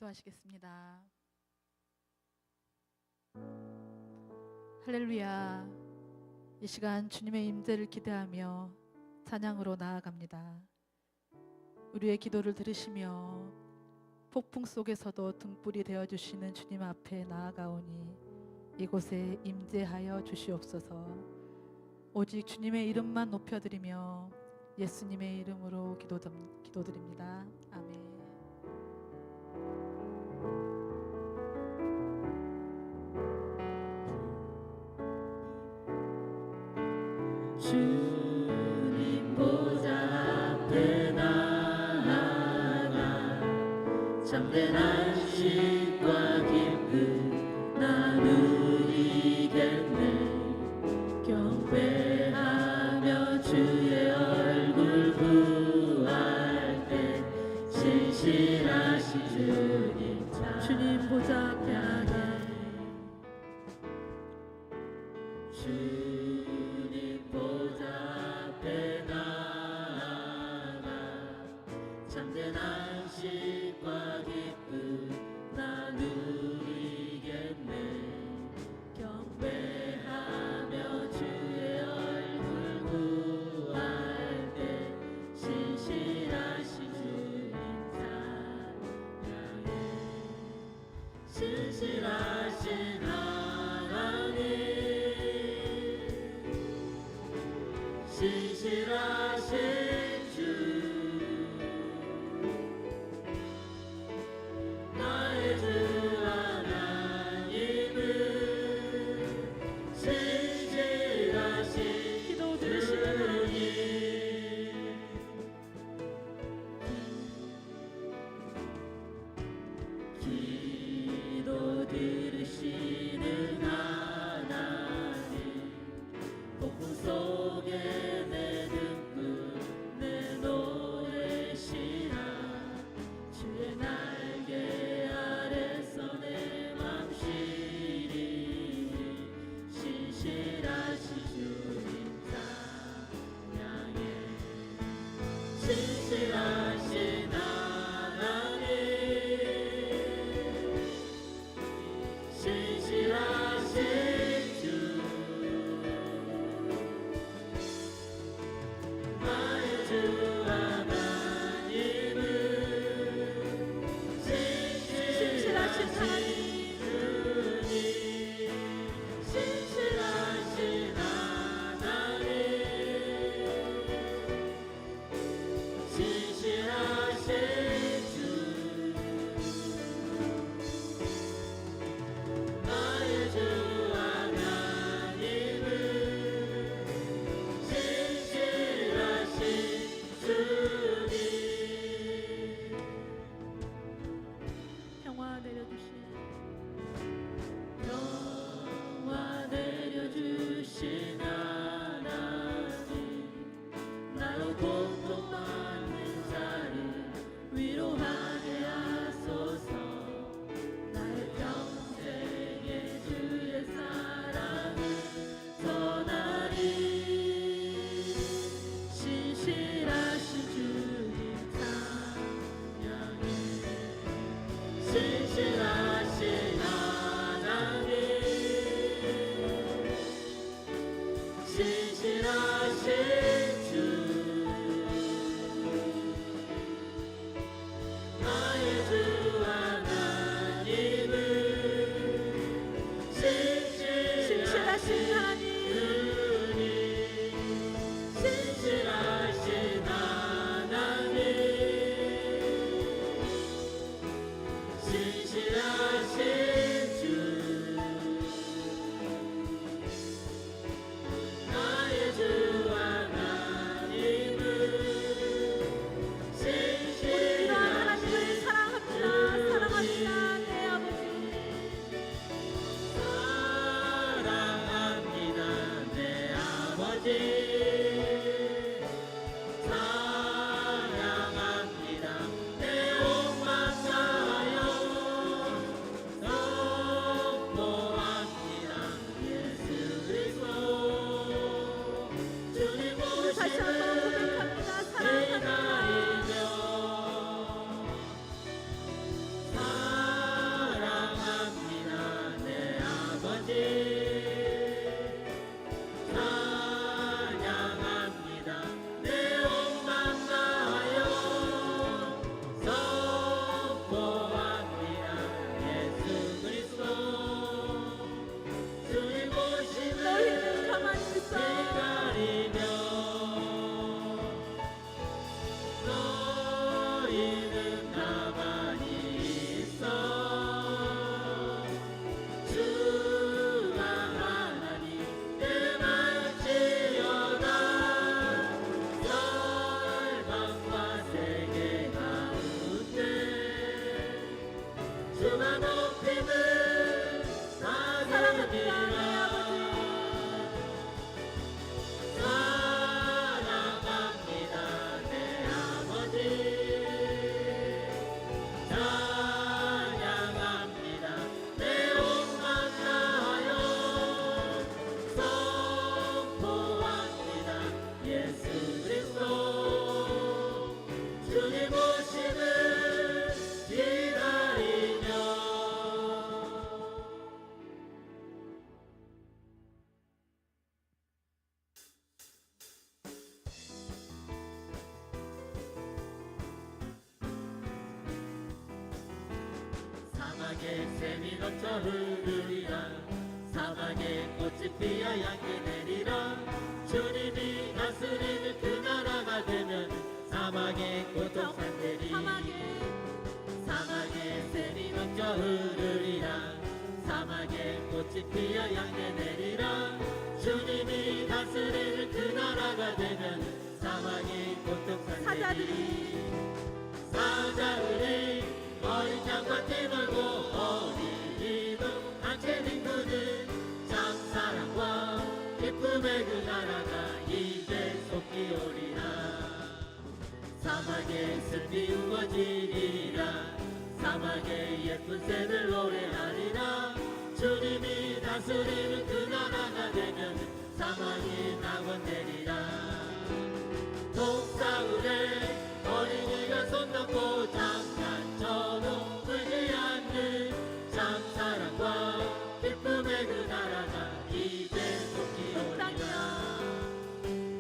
기도하시겠습니다. 할렐루야. 이 시간 주님의 임재를 기대하며 찬양으로 나아갑니다. 우리의 기도를 들으시며 폭풍 속에서도 등불이 되어주시는 주님 앞에 나아가오니 이곳에 임재하여 주시옵소서. 오직 주님의 이름만 높여드리며 예수님의 이름으로 기도드립니다. 아멘. 주님 보좌 앞에 나아가 참된 안식과 기쁨 나누리겠네. 경배하며 주의 얼굴 구할 때 신실하신 주님 주님 보좌 앞에 주님 보좌 앞에 나아가 참된 안식과 기쁨 나누리겠네. 경배하며 주의 얼굴 구할 때 신실하신 주님 찬양해. 신실하신 하나님 신실하신 주 나의 주 하나님은 신실하신 기도 들으시는 기도 들으시는 하나님 폭풍 속에 내 등불 내 아버지 사랑합니다 내 아버지 찬양합니다 내 온만 다하여 선포합니다 예수 그리스도 주님 오심을 기다리며 사막에 샘이 넘쳐 흐르리라 사막에 꽃이 피어 향기 내리라 주님이 다스리는 그 나라가 되면 사막에 꽃도 산되리 사막에 샘이 넘쳐 흐르리라 사막에 꽃이 피어 향기 내리라 주님이 다스리는 그 나라가 되면 사막에 꽃도 산되리 사자들이 어린 양과 띠놀고 어린이도 한채 뒹구는 참사랑과 기쁨의 그 나라가 이제 속히 오리라 사막에 숲이 우거지리라 사막에 예쁜 새들 노래하리라 주님이 다스리는 그 나라가 되면 사막이 낙원되리라 독사울에 어린이가 손잡고 장난쳐도 울지 않는 참사랑과 기쁨의 그 나라가 이제 속히 오리라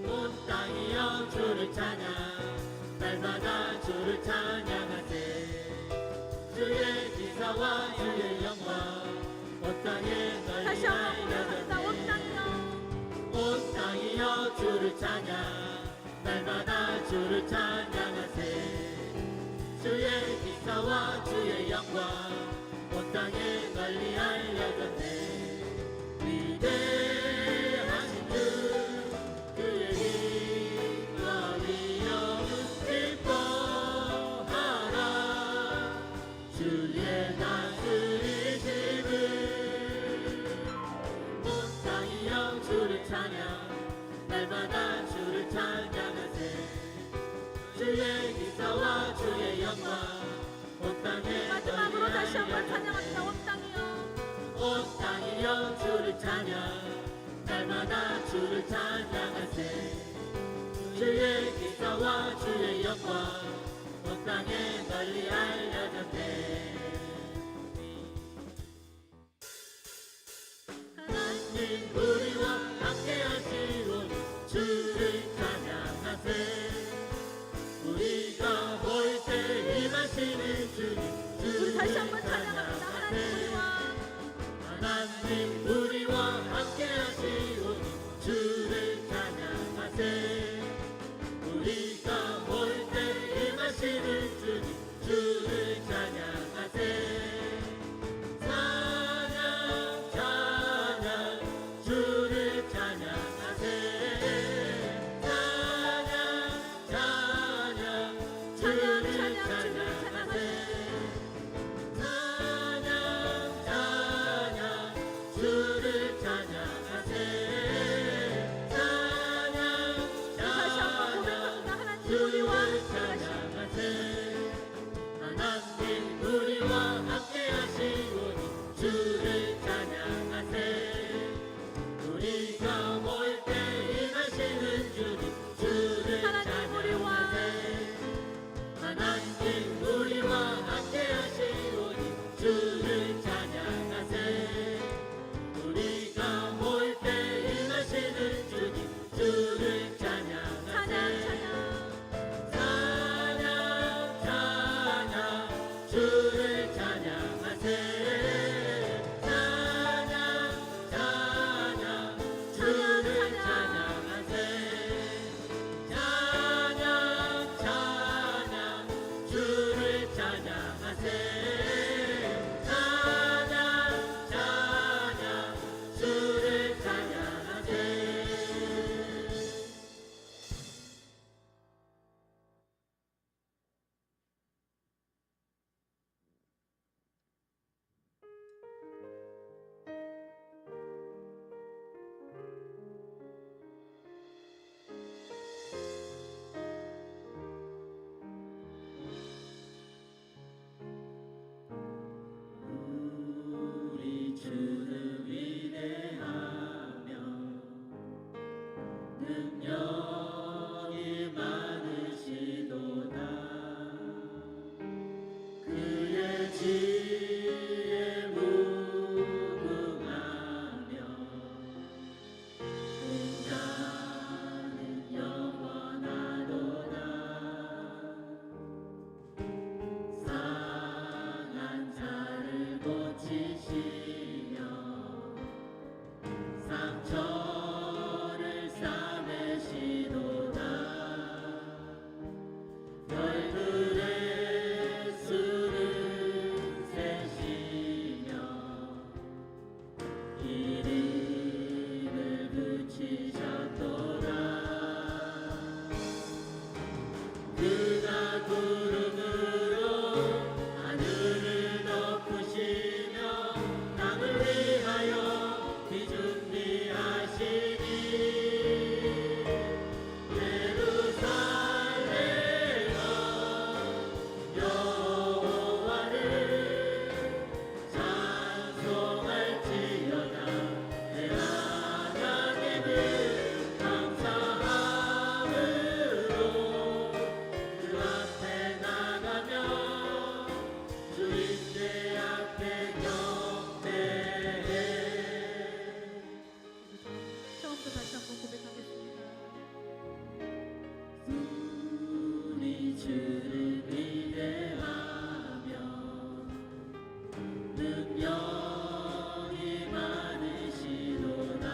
온 땅이여 주를 찬양 날마다 주를 찬양하세 주의 기사와 주의 영광 온 땅에 널리 다시 한번 알려졌네 온 땅이여 온 땅이여 주를 찬양 날마다 주를 찬양하세 주의 기사와 주의 영광 온 땅에 널리 알려졌네 위대하신 주 그의 힘과 위엄을 기뻐하라 주의 다스리심을 온 땅이여 주를 찬양 날마다 주를 찬양하세 주의 기사와 주의 영광 온 땅에 마지막으로 다시 한번 찬양합니다 온 땅이여 주를 찬양 날마다 주를 찬양하세 주의 기사와 주의 영광 온 땅에 널리 알려졌네 하나님 우리와 함께 하시오 주를 찬양하세 우리가 보일 때 임하시는 주님 우리 다시 한번 찬양합니다 하나님 우리와 함께 하시오니 주를 찬양하세 우리가 보일 때 임하시는 주님 주를 찬양하세 찬양 찬양 주 능력이 많으시도다 그의 지혜 무궁하며 인자는 영원하도다 상한 자를 고치시며 상처를 싸매시도다 별들의 수를 세시며 이름을 붙이셨도다 그가 구름으로 하늘을 덮으시며 땅을 위하여 비준비하시니 예루살렘아 여호와를 찬송할지어다 내 하나님을 감사함으로 그 앞에 나가며 주인의 앞에 경배해 처음부터 다시 한번 고백하겠습니다. 우리 주를 기대하며 능력이 많으시도다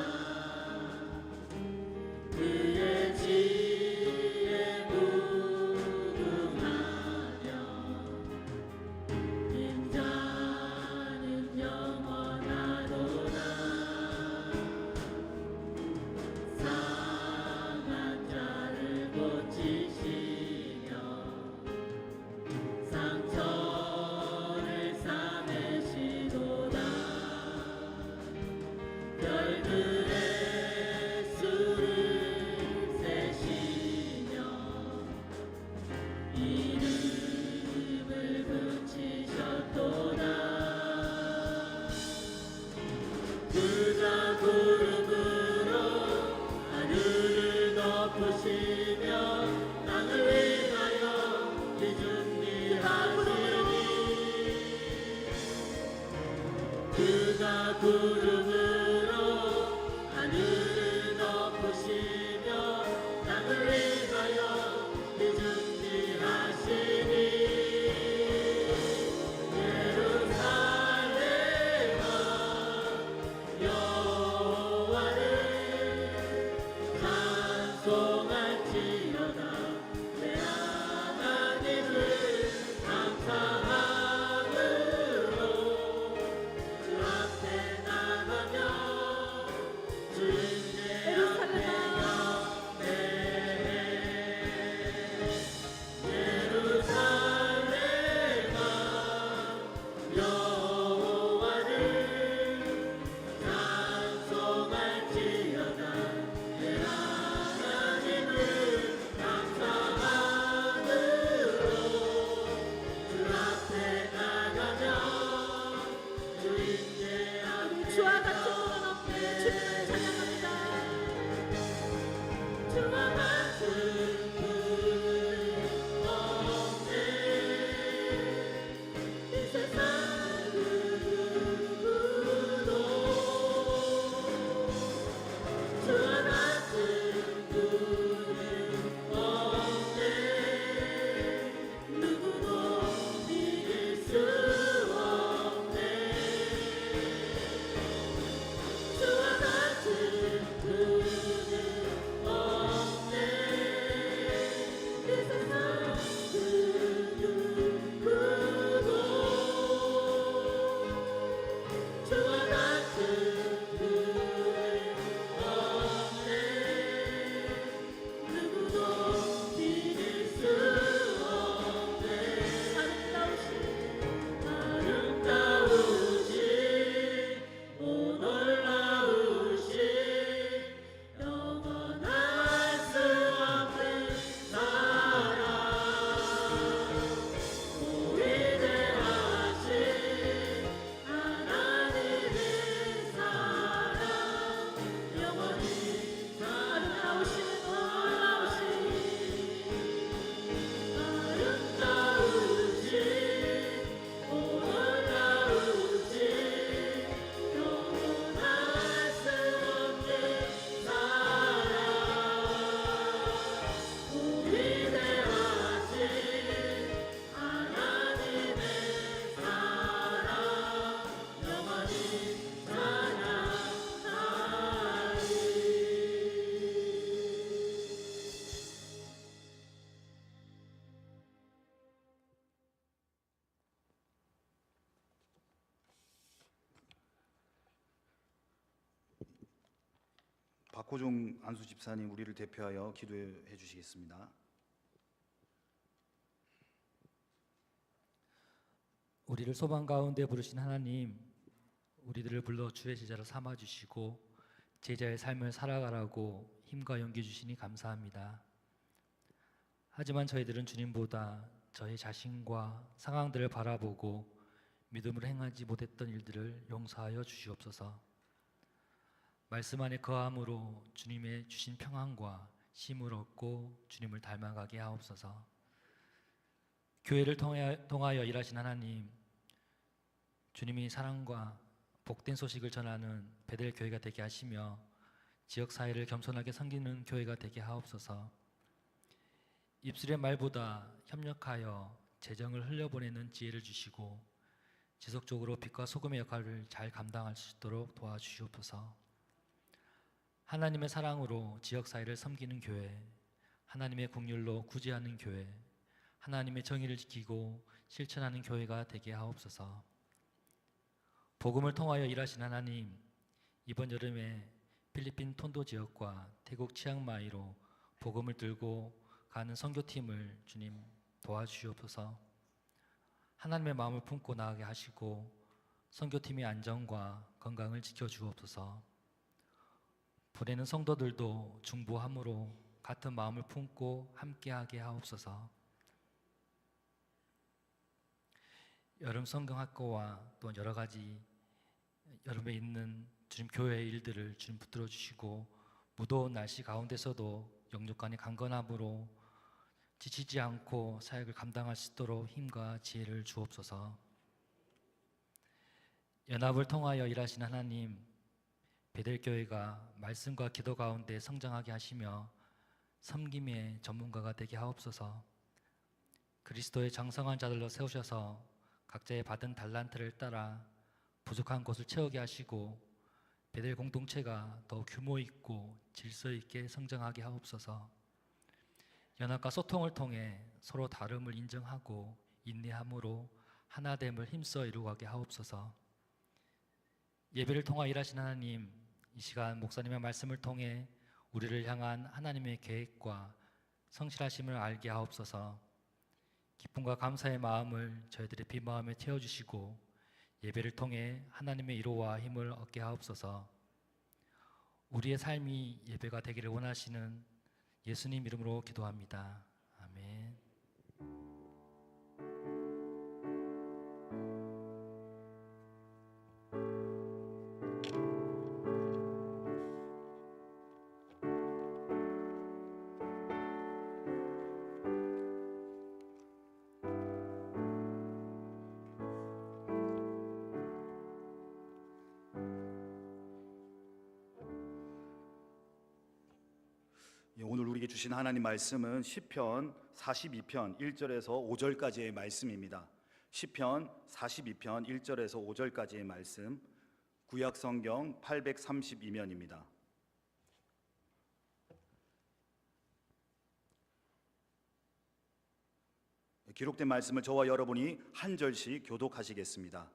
그의 지혜 무궁하며 인자는 영원하도다 상한 자를 고치시며 상처를 싸매시도다 별들의 수를 세시며 이름을 붙이셨도다 그가 구름으로 하늘을 덮으시며 땅을 위하여 비준비하시니 그가 구름으로 하늘을 덮으시며 땅을 위하여 비준비하시니 예루살렘아 여호와를 찬송할지어다 내 하나님을 감사함으로 그 앞에 나가며 박호중 안수 집사님 우리를 대표하여 기도해 주시겠습니다. 우리를 소망 가운데 부르신 하나님, 우리들을 불러 주의 제자로 삼아 주시고 제자의 삶을 살아가라고 힘과 용기 주시니 감사합니다. 하지만 저희들은 주님보다 저희 자신과 상황들을 바라보고 믿음으로 행하지 못했던 일들을 용서하여 주시옵소서. 말씀 안에 거함으로 주님의 주신 평안과 힘을 얻고 주님을 닮아가게 하옵소서. 교회를 통하여 일하신 하나님, 주님이 사랑과 복된 소식을 전하는 베델 교회가 되게 하시며 지역 사회를 겸손하게 섬기는 교회가 되게 하옵소서. 입술의 말보다 협력하여 재정을 흘려보내는 지혜를 주시고 지속적으로 빛과 소금의 역할을 잘 감당할 수 있도록 도와주시옵소서. 하나님의 사랑으로 지역 사회를 섬기는 교회, 하나님의 긍휼로 구제하는 교회, 하나님의 정의를 지키고 실천하는 교회가 되게 하옵소서. 복음을 통하여 일하신 하나님, 이번 여름에 필리핀 톤도 지역과 태국 치앙마이로 복음을 들고 가는 선교팀을 주님 도와주시옵소서. 하나님의 마음을 품고 나아가게 하시고 선교팀의 안전과 건강을 지켜주옵소서. 보내는 성도들도 중보함으로 같은 마음을 품고 함께하게 하옵소서. 여름 성경학교와 또 여러 가지 여름에 있는 주님 교회의 일들을 주님 붙들어 주시고 무더운 날씨 가운데서도 영육간의 강건함으로 지치지 않고 사역을 감당할 수 있도록 힘과 지혜를 주옵소서. 연합을 통하여 일하시는 하나님, 베델교회가 말씀과 기도 가운데 성장하게 하시며 섬김의 전문가가 되게 하옵소서. 그리스도의 장성한 자들로 세우셔서 각자의 받은 달란트를 따라 부족한 곳을 채우게 하시고 베델 공동체가 더 규모 있고 질서 있게 성장하게 하옵소서. 연합과 소통을 통해 서로 다름을 인정하고 인내함으로 하나됨을 힘써 이루어가게 하옵소서. 예배를 통해 일하신 하나님, 이 시간 목사님의 말씀을 통해 우리를 향한 하나님의 계획과 성실하심을 알게 하옵소서. 기쁨과 감사의 마음을 저희들의 빈마음에 채워주시고 예배를 통해 하나님의 위로와 힘을 얻게 하옵소서. 우리의 삶이 예배가 되기를 원하시는 예수님 이름으로 기도합니다. 아멘. 오늘 우리에게 주신 하나님 말씀은 시편 42편 1절에서 5절까지의 말씀입니다. 시편 42편 1절에서 5절까지의 말씀, 구약 성경 832면입니다. 기록된 말씀을 저와 여러분이 한 절씩 교독하시겠습니다.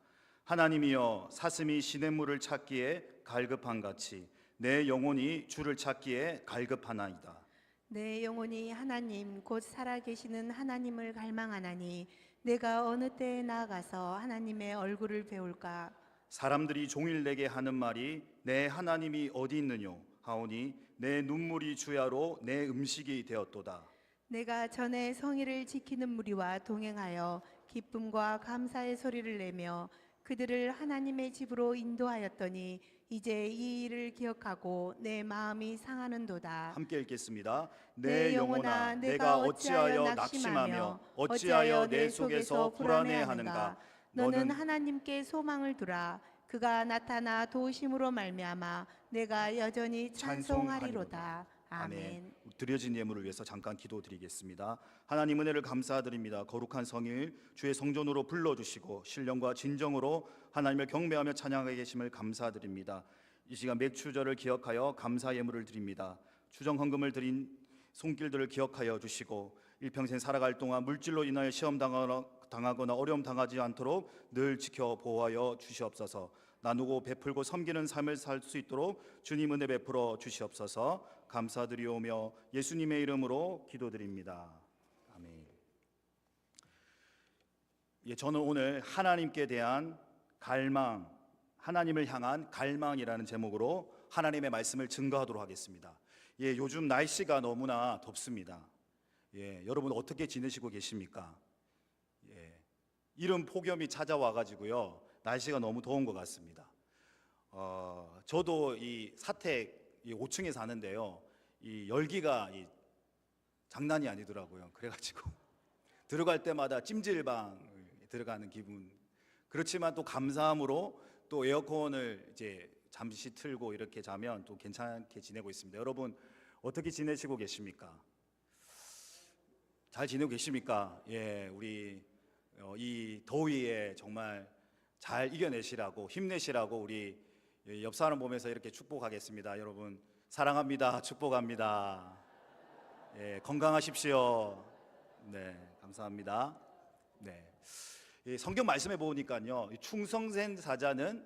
하나님이여, 사슴이 시냇물을 찾기에 갈급한 같이 내 영혼이 주를 찾기에 갈급하나이다. 내 영혼이 하나님 곧 살아계시는 하나님을 갈망하나니 내가 어느 때에 나아가서 하나님의 얼굴을 배울까? 사람들이 종일 내게 하는 말이 내 하나님이 어디 있느뇨 하오니 내 눈물이 주야로 내 음식이 되었도다. 내가 전에 성의를 지키는 무리와 동행하여 기쁨과 감사의 소리를 내며 그들을 하나님의 집으로 인도하였더니 이제 이 일을 기억하고 내 마음이 상하는도다. 함께 읽겠습니다. 내 영혼아, 내가 어찌하여 낙심하며 어찌하여 내 속에서 불안해하는가? 너는 하나님께 소망을 두라. 그가 나타나 도우심으로 말미암아 내가 여전히 찬송하리로다. 아멘. 드려진 예물을 위해서 잠깐 기도드리겠습니다. 하나님 은혜를 감사드립니다. 거룩한 성일 주의 성전으로 불러주시고 신령과 진정으로 하나님을 경배하며 찬양하게 계심을 감사드립니다. 이 시간 맥추절을 기억하여 감사 예물을 드립니다. 추정 헌금을 드린 손길들을 기억하여 주시고 일평생 살아갈 동안 물질로 인하여 시험 당하거나 어려움 당하지 않도록 늘 지켜 보호하여 주시옵소서. 나누고 베풀고 섬기는 삶을 살 수 있도록 주님 은혜 베풀어 주시옵소서. 감사드리오며 예수님의 이름으로 기도드립니다. 아멘. 예, 저는 오늘 하나님께 대한 갈망, 하나님을 향한 갈망이라는 제목으로 하나님의 말씀을 증거하도록 하겠습니다. 예, 요즘 날씨가 너무나 덥습니다. 예, 여러분 어떻게 지내시고 계십니까? 예, 이른 폭염이 찾아와가지고요, 날씨가 너무 더운 것 같습니다. 저도 이 사택 5층에 사는데요, 이 열기가 장난이 아니더라고요. 그래가지고 들어갈 때마다 찜질방 들어가는 기분. 그렇지만 또 감사함으로 또 에어컨을 이제 잠시 틀고 이렇게 자면 또 괜찮게 지내고 있습니다. 여러분 어떻게 지내시고 계십니까? 잘 지내고 계십니까? 예, 우리 이 더위에 정말 잘 이겨내시라고, 힘내시라고 우리 옆 사람 보면서 이렇게 축복하겠습니다. 여러분 사랑합니다. 축복합니다. 예, 건강하십시오. 네, 감사합니다. 네, 이 성경 말씀에 보니까요, 충성된 사자는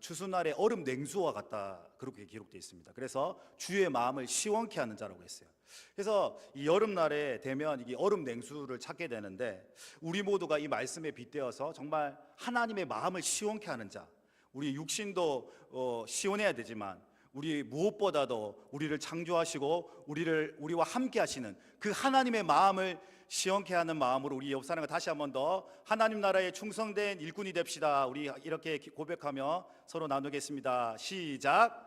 추수날의 얼음 냉수와 같다, 그렇게 기록되어 있습니다. 그래서 주의 마음을 시원케 하는 자라고 했어요. 그래서 이 여름날에 되면 이게 얼음 냉수를 찾게 되는데, 우리 모두가 이 말씀에 빗대어서 정말 하나님의 마음을 시원케 하는 자, 우리 육신도 시원해야 되지만 우리 무엇보다도 우리를 창조하시고 우리와 함께 하시는 그 하나님의 마음을 시원케 하는 마음으로 우리 옆 사람과 다시 한 번 더 하나님 나라에 충성된 일꾼이 됩시다. 우리 이렇게 고백하며 서로 나누겠습니다. 시작.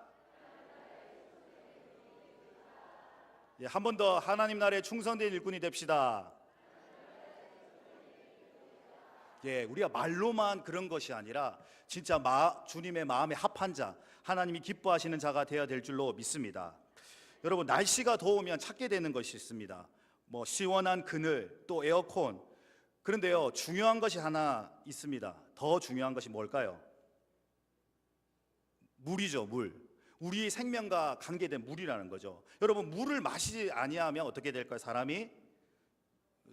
예, 한 번 더 하나님 나라에 충성된 일꾼이 됩시다. 예, 우리가 말로만 그런 것이 아니라 진짜 주님의 마음에 합한 자, 하나님이 기뻐하시는 자가 되어야 될 줄로 믿습니다. 여러분 날씨가 더우면 찾게 되는 것이 있습니다. 뭐 시원한 그늘, 또 에어컨. 그런데요, 중요한 것이 하나 있습니다. 더 중요한 것이 뭘까요? 물이죠, 물. 우리 생명과 관계된 물이라는 거죠. 여러분 물을 마시지 아니하면 어떻게 될까요? 사람이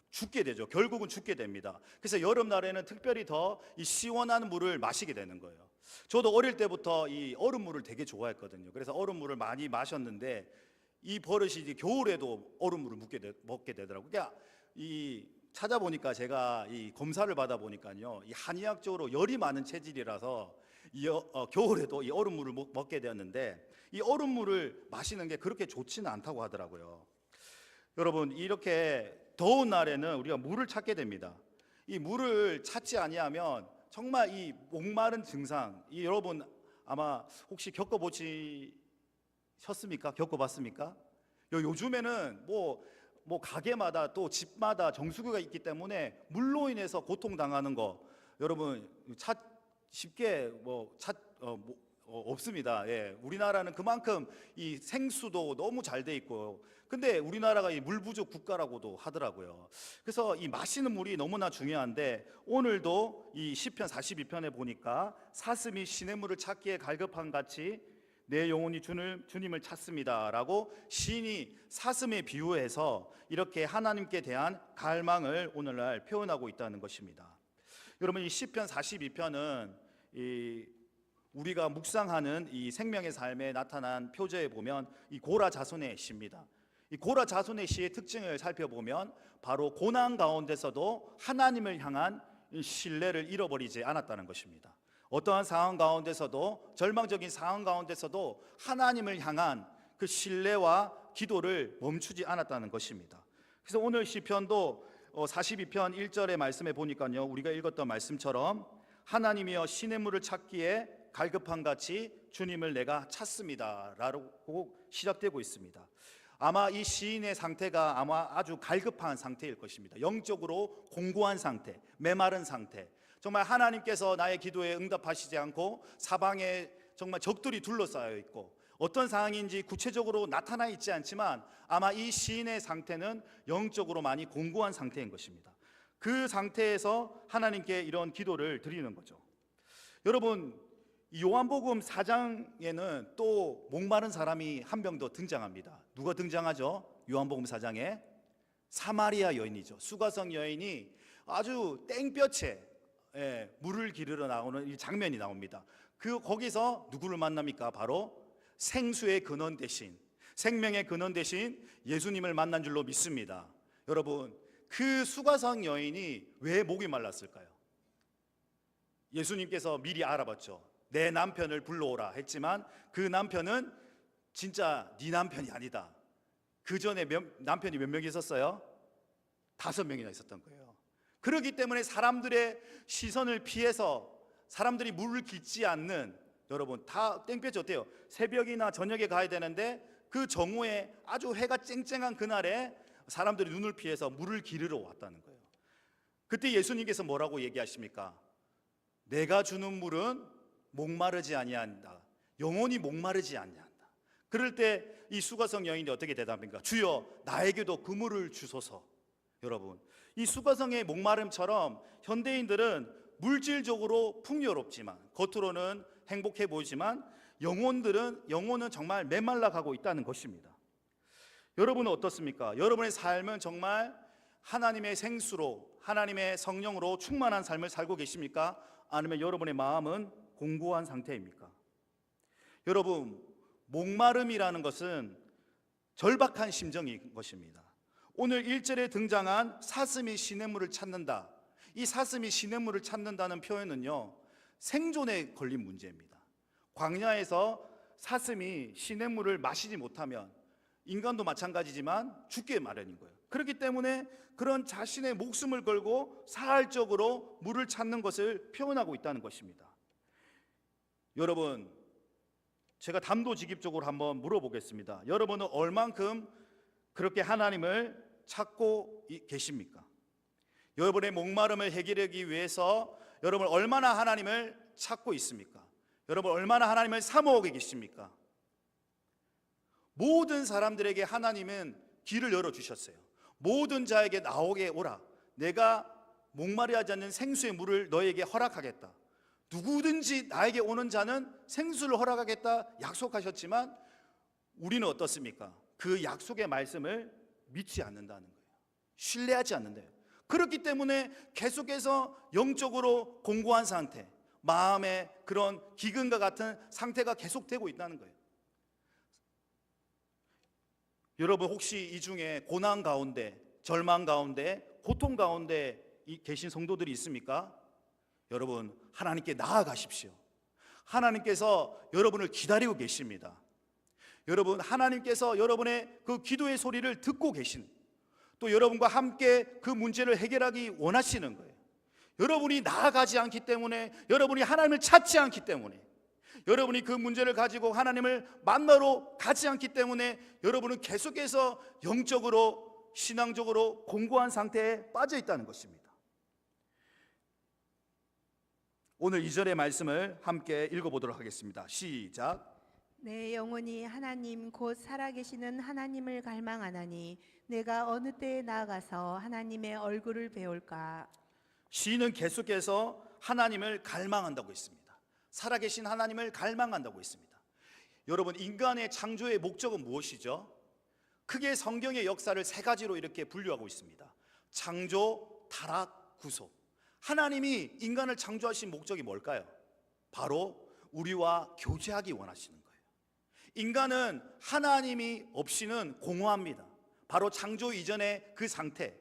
죽게 되죠. 결국은 죽게 됩니다. 그래서 여름날에는 특별히 더 이 시원한 물을 마시게 되는 거예요. 저도 어릴 때부터 이 얼음물을 되게 좋아했거든요. 그래서 얼음물을 많이 마셨는데 이 버릇이 이제 겨울에도 얼음물을 먹게 되더라고요. 그러니까 이 찾아보니까 제가 이 검사를 받아보니까요, 이 한의학적으로 열이 많은 체질이라서 겨울에도 이 얼음물을 먹게 되었는데, 이 얼음물을 마시는 게 그렇게 좋지는 않다고 하더라고요. 여러분 이렇게 더운 날에는 우리가 물을 찾게 됩니다. 이 물을 찾지 아니하면 정말 이 목마른 증상, 이 여러분 아마 혹시 겪어봤습니까? 요즘에는 뭐 가게마다 또 집마다 정수기가 있기 때문에 물로 인해서 고통당하는 거 여러분 쉽게 없습니다. 예, 우리나라는 그만큼 이 생수도 너무 잘 돼 있고, 근데 우리나라가 이 물 부족 국가라고도 하더라고요. 그래서 이 마시는 물이 너무나 중요한데, 오늘도 이 시편 42편에 보니까 사슴이 시냇물을 찾기에 갈급한 같이 내 영혼이 주님을 찾습니다라고 시인이 사슴에 비유해서 이렇게 하나님께 대한 갈망을 오늘날 표현하고 있다는 것입니다. 여러분 이 시편 42편은 우리가 묵상하는 이 생명의 삶에 나타난 표제에 보면 이 고라 자손의 시입니다. 이 고라 자손의 시의 특징을 살펴보면 바로 고난 가운데서도 하나님을 향한 신뢰를 잃어버리지 않았다는 것입니다. 어떠한 상황 가운데서도, 절망적인 상황 가운데서도 하나님을 향한 그 신뢰와 기도를 멈추지 않았다는 것입니다. 그래서 오늘 시편도 42편 1절의 말씀에 보니까요, 우리가 읽었던 말씀처럼 하나님이여 시냇물을 찾기에 갈급한 같이 주님을 내가 찾습니다 라고 시작되고 있습니다. 아마 이 시인의 상태가 아주 갈급한 상태일 것입니다. 영적으로 공고한 상태, 메마른 상태. 정말 하나님께서 나의 기도에 응답하시지 않고 사방에 정말 적들이 둘러싸여 있고, 어떤 상황인지 구체적으로 나타나 있지 않지만 아마 이 시인의 상태는 영적으로 많이 공고한 상태인 것입니다. 그 상태에서 하나님께 이런 기도를 드리는 거죠. 여러분 요한복음 4장에는 또 목마른 사람이 한 명 더 등장합니다. 누가 등장하죠? 요한복음 4장에 사마리아 여인이죠. 수가성 여인이 아주 땡볕에 물을 기르러 나오는 이 장면이 나옵니다. 거기서 누구를 만납니까? 바로 생수의 근원 대신, 생명의 근원 대신 예수님을 만난 줄로 믿습니다. 여러분, 그 수가성 여인이 왜 목이 말랐을까요? 예수님께서 미리 알아봤죠. 내 남편을 불러오라 했지만 그 남편은 진짜 네 남편이 아니다. 그 전에 남편이 몇 명이 있었어요? 5명이나 있었던 거예요. 그렇기 때문에 사람들의 시선을 피해서 사람들이 물을 깃지 않는, 여러분 다 땡볕이 어때요? 새벽이나 저녁에 가야 되는데 그 정오에 아주 해가 쨍쨍한 그날에 사람들이 눈을 피해서 물을 기르러 왔다는 거예요. 그때 예수님께서 뭐라고 얘기하십니까? 내가 주는 물은 목마르지 아니한다. 영원히 목마르지 아니한다. 그럴 때 이 수가성 여인이 어떻게 대답합니까? 주여, 나에게도 그 물을 주소서. 여러분, 이 수가성의 목마름처럼 현대인들은 물질적으로 풍요롭지만, 겉으로는 행복해 보이지만 영혼은 정말 메말라 가고 있다는 것입니다. 여러분은 어떻습니까? 여러분의 삶은 정말 하나님의 생수로, 하나님의 성령으로 충만한 삶을 살고 계십니까? 아니면 여러분의 마음은 공고한 상태입니까? 여러분, 목마름이라는 것은 절박한 심정인 것입니다. 오늘 1절에 등장한 사슴이 시냇물을 찾는다. 이 사슴이 시냇물을 찾는다는 표현은요, 생존에 걸린 문제입니다. 광야에서 사슴이 시냇물을 마시지 못하면 인간도 마찬가지지만 죽게 마련인 거예요. 그렇기 때문에 그런 자신의 목숨을 걸고 사활적으로 물을 찾는 것을 표현하고 있다는 것입니다. 여러분, 제가 단도직입적으로 한번 물어보겠습니다. 여러분은 얼만큼 그렇게 하나님을 찾고 계십니까? 여러분의 목마름을 해결하기 위해서 여러분 얼마나 하나님을 찾고 있습니까? 여러분 얼마나 하나님을 사모하고 계십니까? 모든 사람들에게 하나님은 길을 열어주셨어요. 모든 자에게 나오게 오라. 내가 목마르지 않는 생수의 물을 너에게 허락하겠다. 누구든지 나에게 오는 자는 생수를 허락하겠다 약속하셨지만 우리는 어떻습니까? 그 약속의 말씀을 믿지 않는다는 거예요. 신뢰하지 않는다요. 그렇기 때문에 계속해서 영적으로 공고한 상태, 마음의 그런 기근과 같은 상태가 계속되고 있다는 거예요. 여러분 혹시 이 중에 고난 가운데, 절망 가운데, 고통 가운데 계신 성도들이 있습니까? 여러분 하나님께 나아가십시오. 하나님께서 여러분을 기다리고 계십니다. 여러분 하나님께서 여러분의 그 기도의 소리를 듣고 계신, 또 여러분과 함께 그 문제를 해결하기 원하시는 거예요. 여러분이 나아가지 않기 때문에, 여러분이 하나님을 찾지 않기 때문에, 여러분이 그 문제를 가지고 하나님을 만나러 가지 않기 때문에 여러분은 계속해서 영적으로, 신앙적으로 공고한 상태에 빠져 있다는 것입니다. 오늘 2절의 말씀을 함께 읽어보도록 하겠습니다. 시작. 내 영혼이 하나님 곧 살아계시는 하나님을 갈망하나니 내가 어느 때에 나아가서 하나님의 얼굴을 배울까. 시인은 계속해서 하나님을 갈망한다고 했습니다. 살아계신 하나님을 갈망한다고 했습니다. 여러분 인간의 창조의 목적은 무엇이죠? 크게 성경의 역사를 3가지로 이렇게 분류하고 있습니다. 창조, 타락, 구속. 하나님이 인간을 창조하신 목적이 뭘까요? 바로 우리와 교제하기 원하시는 거예요. 인간은 하나님이 없이는 공허합니다. 바로 창조 이전의 그 상태,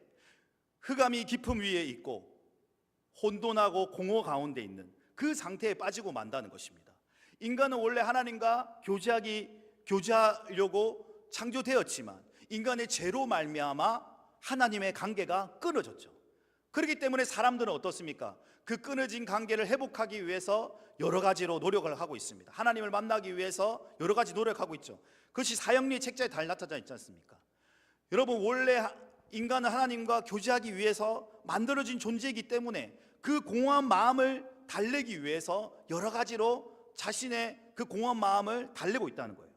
흑암이 깊음 위에 있고 혼돈하고 공허 가운데 있는 그 상태에 빠지고 만다는 것입니다. 인간은 원래 하나님과 교제하려고 창조되었지만 인간의 죄로 말미암아 하나님의 관계가 끊어졌죠. 그렇기 때문에 사람들은 어떻습니까? 그 끊어진 관계를 회복하기 위해서 여러 가지로 노력을 하고 있습니다. 하나님을 만나기 위해서 여러 가지 노력하고 있죠. 그것이 사형리의 책자에 잘 나타나 있지 않습니까? 여러분 원래 인간은 하나님과 교제하기 위해서 만들어진 존재이기 때문에 그 공허한 마음을 달래기 위해서 여러 가지로 자신의 그 공허한 마음을 달래고 있다는 거예요.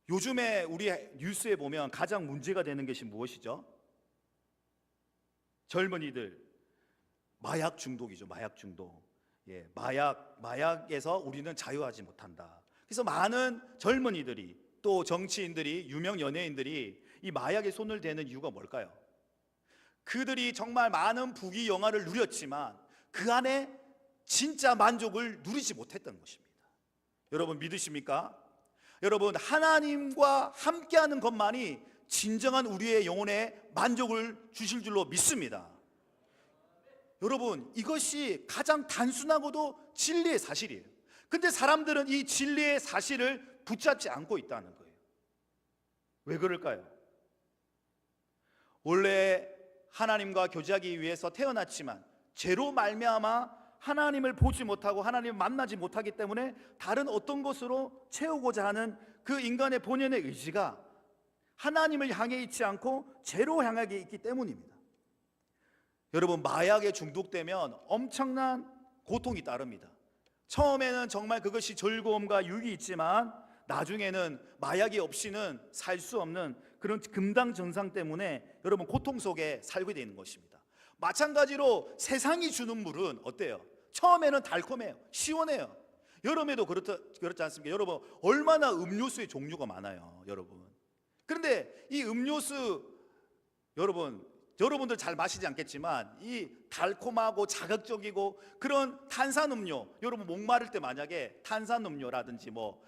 요즘에 우리 뉴스에 보면 가장 문제가 되는 것이 무엇이죠? 젊은이들 마약 중독이죠. 마약 중독. 마약에서 우리는 자유하지 못한다. 그래서 많은 젊은이들이, 또 정치인들이, 유명 연예인들이 이 마약에 손을 대는 이유가 뭘까요? 그들이 정말 많은 부귀 영화를 누렸지만 그 안에 진짜 만족을 누리지 못했던 것입니다. 여러분 믿으십니까? 여러분 하나님과 함께하는 것만이 진정한 우리의 영혼에 만족을 주실 줄로 믿습니다. 여러분 이것이 가장 단순하고도 진리의 사실이에요. 근데 사람들은 이 진리의 사실을 붙잡지 않고 있다는 거예요. 왜 그럴까요? 원래 하나님과 교제하기 위해서 태어났지만 죄로 말미암아 하나님을 보지 못하고 하나님을 만나지 못하기 때문에 다른 어떤 것으로 채우고자 하는 그 인간의 본연의 의지가 하나님을 향해 있지 않고 죄로 향하게 있기 때문입니다. 여러분 마약에 중독되면 엄청난 고통이 따릅니다. 처음에는 정말 그것이 즐거움과 유익이 있지만 나중에는 마약이 없이는 살 수 없는 그런 금당정상 때문에 여러분 고통 속에 살게 되는 것입니다. 마찬가지로 세상이 주는 물은 어때요? 처음에는 달콤해요, 시원해요. 여름에도 그렇지 않습니까? 여러분 얼마나 음료수의 종류가 많아요, 여러분. 그런데 이 음료수 여러분들 잘 마시지 않겠지만 이 달콤하고 자극적이고 그런 탄산음료, 여러분 목마를 때 만약에 탄산음료라든지 뭐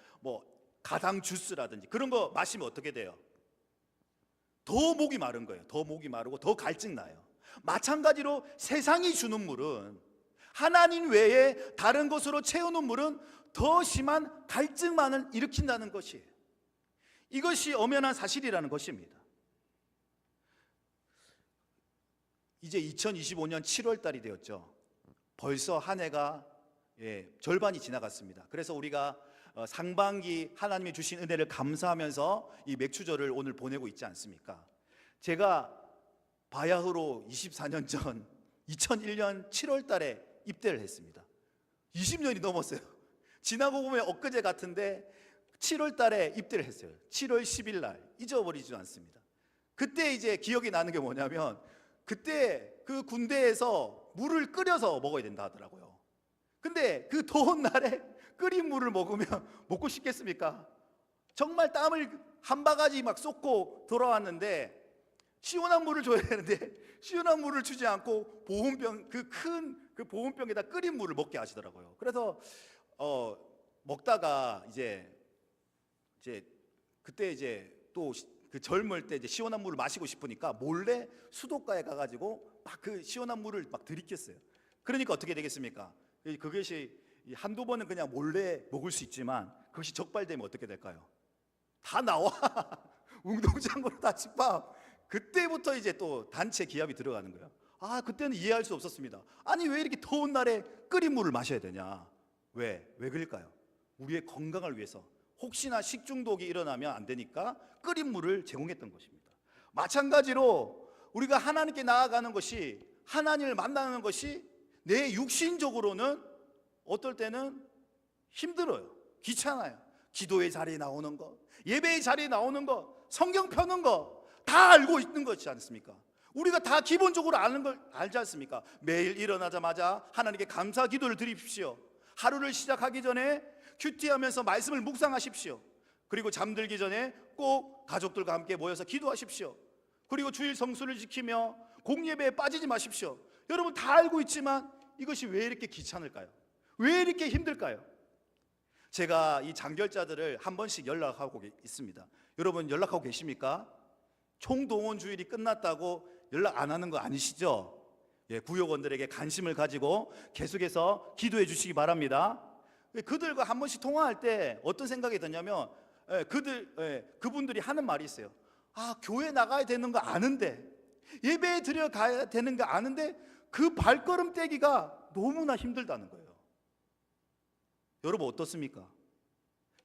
가당 주스라든지 그런 거 마시면 어떻게 돼요? 더 목이 마른 거예요. 더 목이 마르고 더 갈증 나요. 마찬가지로 세상이 주는 물은, 하나님 외에 다른 것으로 채우는 물은 더 심한 갈증만을 일으킨다는 것이에요. 이것이 엄연한 사실이라는 것입니다. 이제 2025년 7월 달이 되었죠. 벌써 한 해가 절반이 지나갔습니다. 그래서 우리가 상반기 하나님이 주신 은혜를 감사하면서 이 맥주절을 오늘 보내고 있지 않습니까? 제가 바야흐로 24년 전 2001년 7월 달에 입대를 했습니다. 20년이 넘었어요. 지나고 보면 엊그제 같은데 7월 달에 입대를 했어요. 7월 10일 날 잊어버리지도 않습니다. 그때 이제 기억이 나는 게 뭐냐면 그때 그 군대에서 물을 끓여서 먹어야 된다 하더라고요. 근데 그 더운 날에 끓인 물을 먹으면 먹고 싶겠습니까? 정말 땀을 한 바가지 막 쏟고 돌아왔는데 시원한 물을 줘야 되는데 시원한 물을 주지 않고 보온병, 그 큰 그 보온병에다 끓인 물을 먹게 하시더라고요. 그래서 먹다가 이제 그때 이제 또 그 젊을 때 이제 시원한 물을 마시고 싶으니까 몰래 수도가에 가가지고 막 그 시원한 물을 막 들이켰어요. 그러니까 어떻게 되겠습니까? 그것이 한두 번은 그냥 몰래 먹을 수 있지만 그것이 적발되면 어떻게 될까요? 다 나와. 운동장으로 다 집합. 그때부터 이제 또 단체 기합이 들어가는 거예요. 그때는 이해할 수 없었습니다. 아니 왜 이렇게 더운 날에 끓인 물을 마셔야 되냐? 왜 그럴까요? 우리의 건강을 위해서, 혹시나 식중독이 일어나면 안 되니까 끓인 물을 제공했던 것입니다. 마찬가지로 우리가 하나님께 나아가는 것이, 하나님을 만나는 것이 내 육신적으로는 어떨 때는 힘들어요. 귀찮아요. 기도의 자리에 나오는 것, 예배의 자리에 나오는 것, 성경 펴는 것 다 알고 있는 것이지 않습니까? 우리가 다 기본적으로 아는 걸 알지 않습니까? 매일 일어나자마자 하나님께 감사 기도를 드리십시오. 하루를 시작하기 전에 큐티하면서 말씀을 묵상하십시오. 그리고 잠들기 전에 꼭 가족들과 함께 모여서 기도하십시오. 그리고 주일 성수를 지키며 공예배에 빠지지 마십시오. 여러분 다 알고 있지만 이것이 왜 이렇게 귀찮을까요? 왜 이렇게 힘들까요? 제가 이 장결자들을 한 번씩 연락하고 있습니다. 여러분 연락하고 계십니까? 총동원 주일이 끝났다고 연락 안 하는 거 아니시죠? 구역원들에게 관심을 가지고 계속해서 기도해 주시기 바랍니다. 그들과 한 번씩 통화할 때 어떤 생각이 드냐면 그분들이 하는 말이 있어요. 교회 나가야 되는 거 아는데, 예배에 들어가야 되는 거 아는데 그 발걸음 떼기가 너무나 힘들다는 거예요. 여러분 어떻습니까?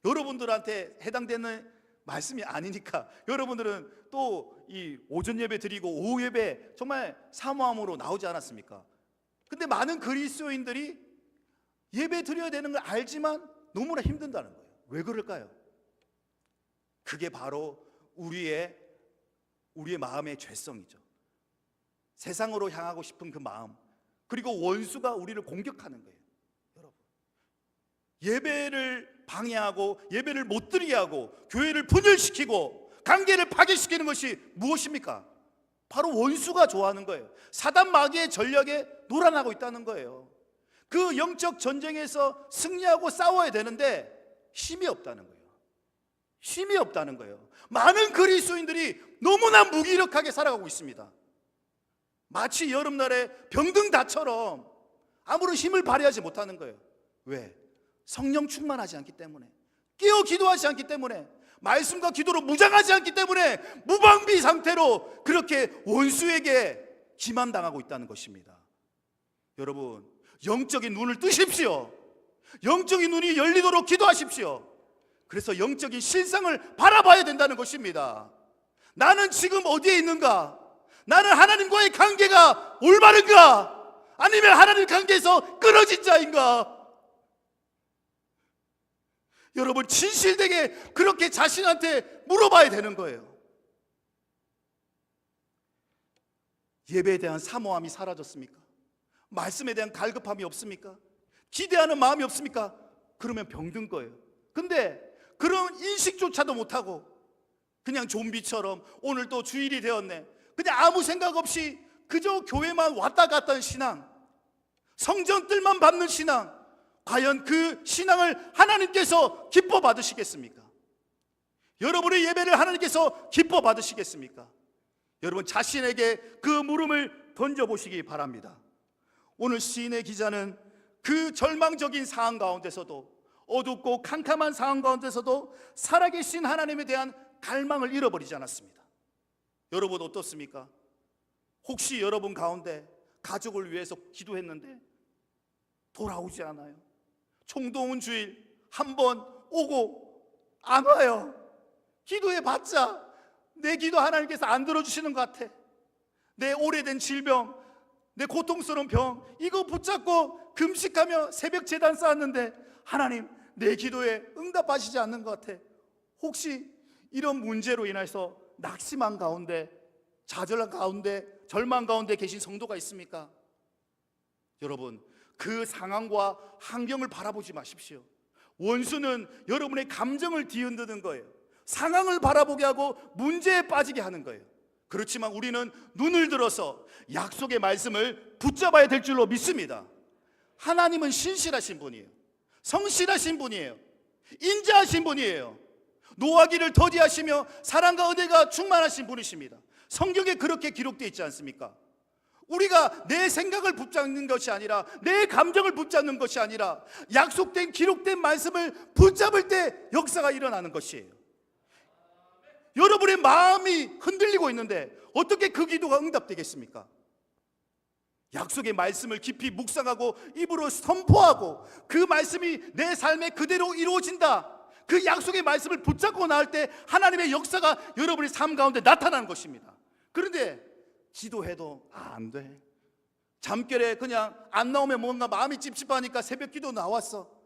여러분들한테 해당되는 말씀이 아니니까 여러분들은 또 이 오전 예배 드리고 오후 예배 정말 사모함으로 나오지 않았습니까? 근데 많은 그리스도인들이 예배 드려야 되는 걸 알지만 너무나 힘든다는 거예요. 왜 그럴까요? 그게 바로 우리의 마음의 죄성이죠. 세상으로 향하고 싶은 그 마음, 그리고 원수가 우리를 공격하는 거예요. 여러분, 예배를 방해하고 예배를 못 드리게 하고 교회를 분열시키고 관계를 파괴시키는 것이 무엇입니까? 바로 원수가 좋아하는 거예요. 사단 마귀의 전략에 놀아나고 있다는 거예요. 그 영적 전쟁에서 승리하고 싸워야 되는데 힘이 없다는 거예요. 힘이 없다는 거예요. 많은 그리스도인들이 너무나 무기력하게 살아가고 있습니다. 마치 여름날에 병든다처럼 아무런 힘을 발휘하지 못하는 거예요. 왜? 성령 충만하지 않기 때문에, 깨어 기도하지 않기 때문에, 말씀과 기도로 무장하지 않기 때문에 무방비 상태로 그렇게 원수에게 기만당하고 있다는 것입니다. 여러분, 영적인 눈을 뜨십시오. 영적인 눈이 열리도록 기도하십시오. 그래서 영적인 실상을 바라봐야 된다는 것입니다. 나는 지금 어디에 있는가? 나는 하나님과의 관계가 올바른가? 아니면 하나님 관계에서 끊어진 자인가? 여러분, 진실되게 그렇게 자신한테 물어봐야 되는 거예요. 예배에 대한 사모함이 사라졌습니까? 말씀에 대한 갈급함이 없습니까? 기대하는 마음이 없습니까? 그러면 병든 거예요. 근데 그런 인식조차도 못하고 그냥 좀비처럼 오늘 또 주일이 되었네, 그냥 아무 생각 없이 그저 교회만 왔다 갔다 하는 신앙, 성전들만 밟는 신앙, 과연 그 신앙을 하나님께서 기뻐 받으시겠습니까? 여러분의 예배를 하나님께서 기뻐 받으시겠습니까? 여러분, 자신에게 그 물음을 던져보시기 바랍니다. 오늘 시인의 기자는 그 절망적인 상황 가운데서도, 어둡고 캄캄한 상황 가운데서도 살아계신 하나님에 대한 갈망을 잃어버리지 않았습니다. 여러분 어떻습니까? 혹시 여러분 가운데 가족을 위해서 기도했는데 돌아오지 않아요? 총동원 주일 한 번 오고 안 와요. 기도해봤자 내 기도 하나님께서 안 들어주시는 것 같아. 내 오래된 질병, 내 고통스러운 병, 이거 붙잡고 금식하며 새벽 제단 쌓았는데 하나님 내 기도에 응답하시지 않는 것 같아. 혹시 이런 문제로 인해서 낙심한 가운데, 좌절한 가운데, 절망 가운데 계신 성도가 있습니까? 여러분, 그 상황과 환경을 바라보지 마십시오. 원수는 여러분의 감정을 뒤흔드는 거예요. 상황을 바라보게 하고 문제에 빠지게 하는 거예요. 그렇지만 우리는 눈을 들어서 약속의 말씀을 붙잡아야 될 줄로 믿습니다. 하나님은 신실하신 분이에요. 성실하신 분이에요. 인자하신 분이에요. 노하기를 더디하시며 사랑과 은혜가 충만하신 분이십니다. 성경에 그렇게 기록되어 있지 않습니까? 우리가 내 생각을 붙잡는 것이 아니라, 내 감정을 붙잡는 것이 아니라 약속된 기록된 말씀을 붙잡을 때 역사가 일어나는 것이에요. 여러분의 마음이 흔들리고 있는데 어떻게 그 기도가 응답되겠습니까? 약속의 말씀을 깊이 묵상하고 입으로 선포하고 그 말씀이 내 삶에 그대로 이루어진다, 그 약속의 말씀을 붙잡고 나올 때 하나님의 역사가 여러분의 삶 가운데 나타나는 것입니다. 그런데 기도해도 안 돼. 잠결에 그냥 안 나오면 뭔가 마음이 찝찝하니까 새벽 기도 나왔어.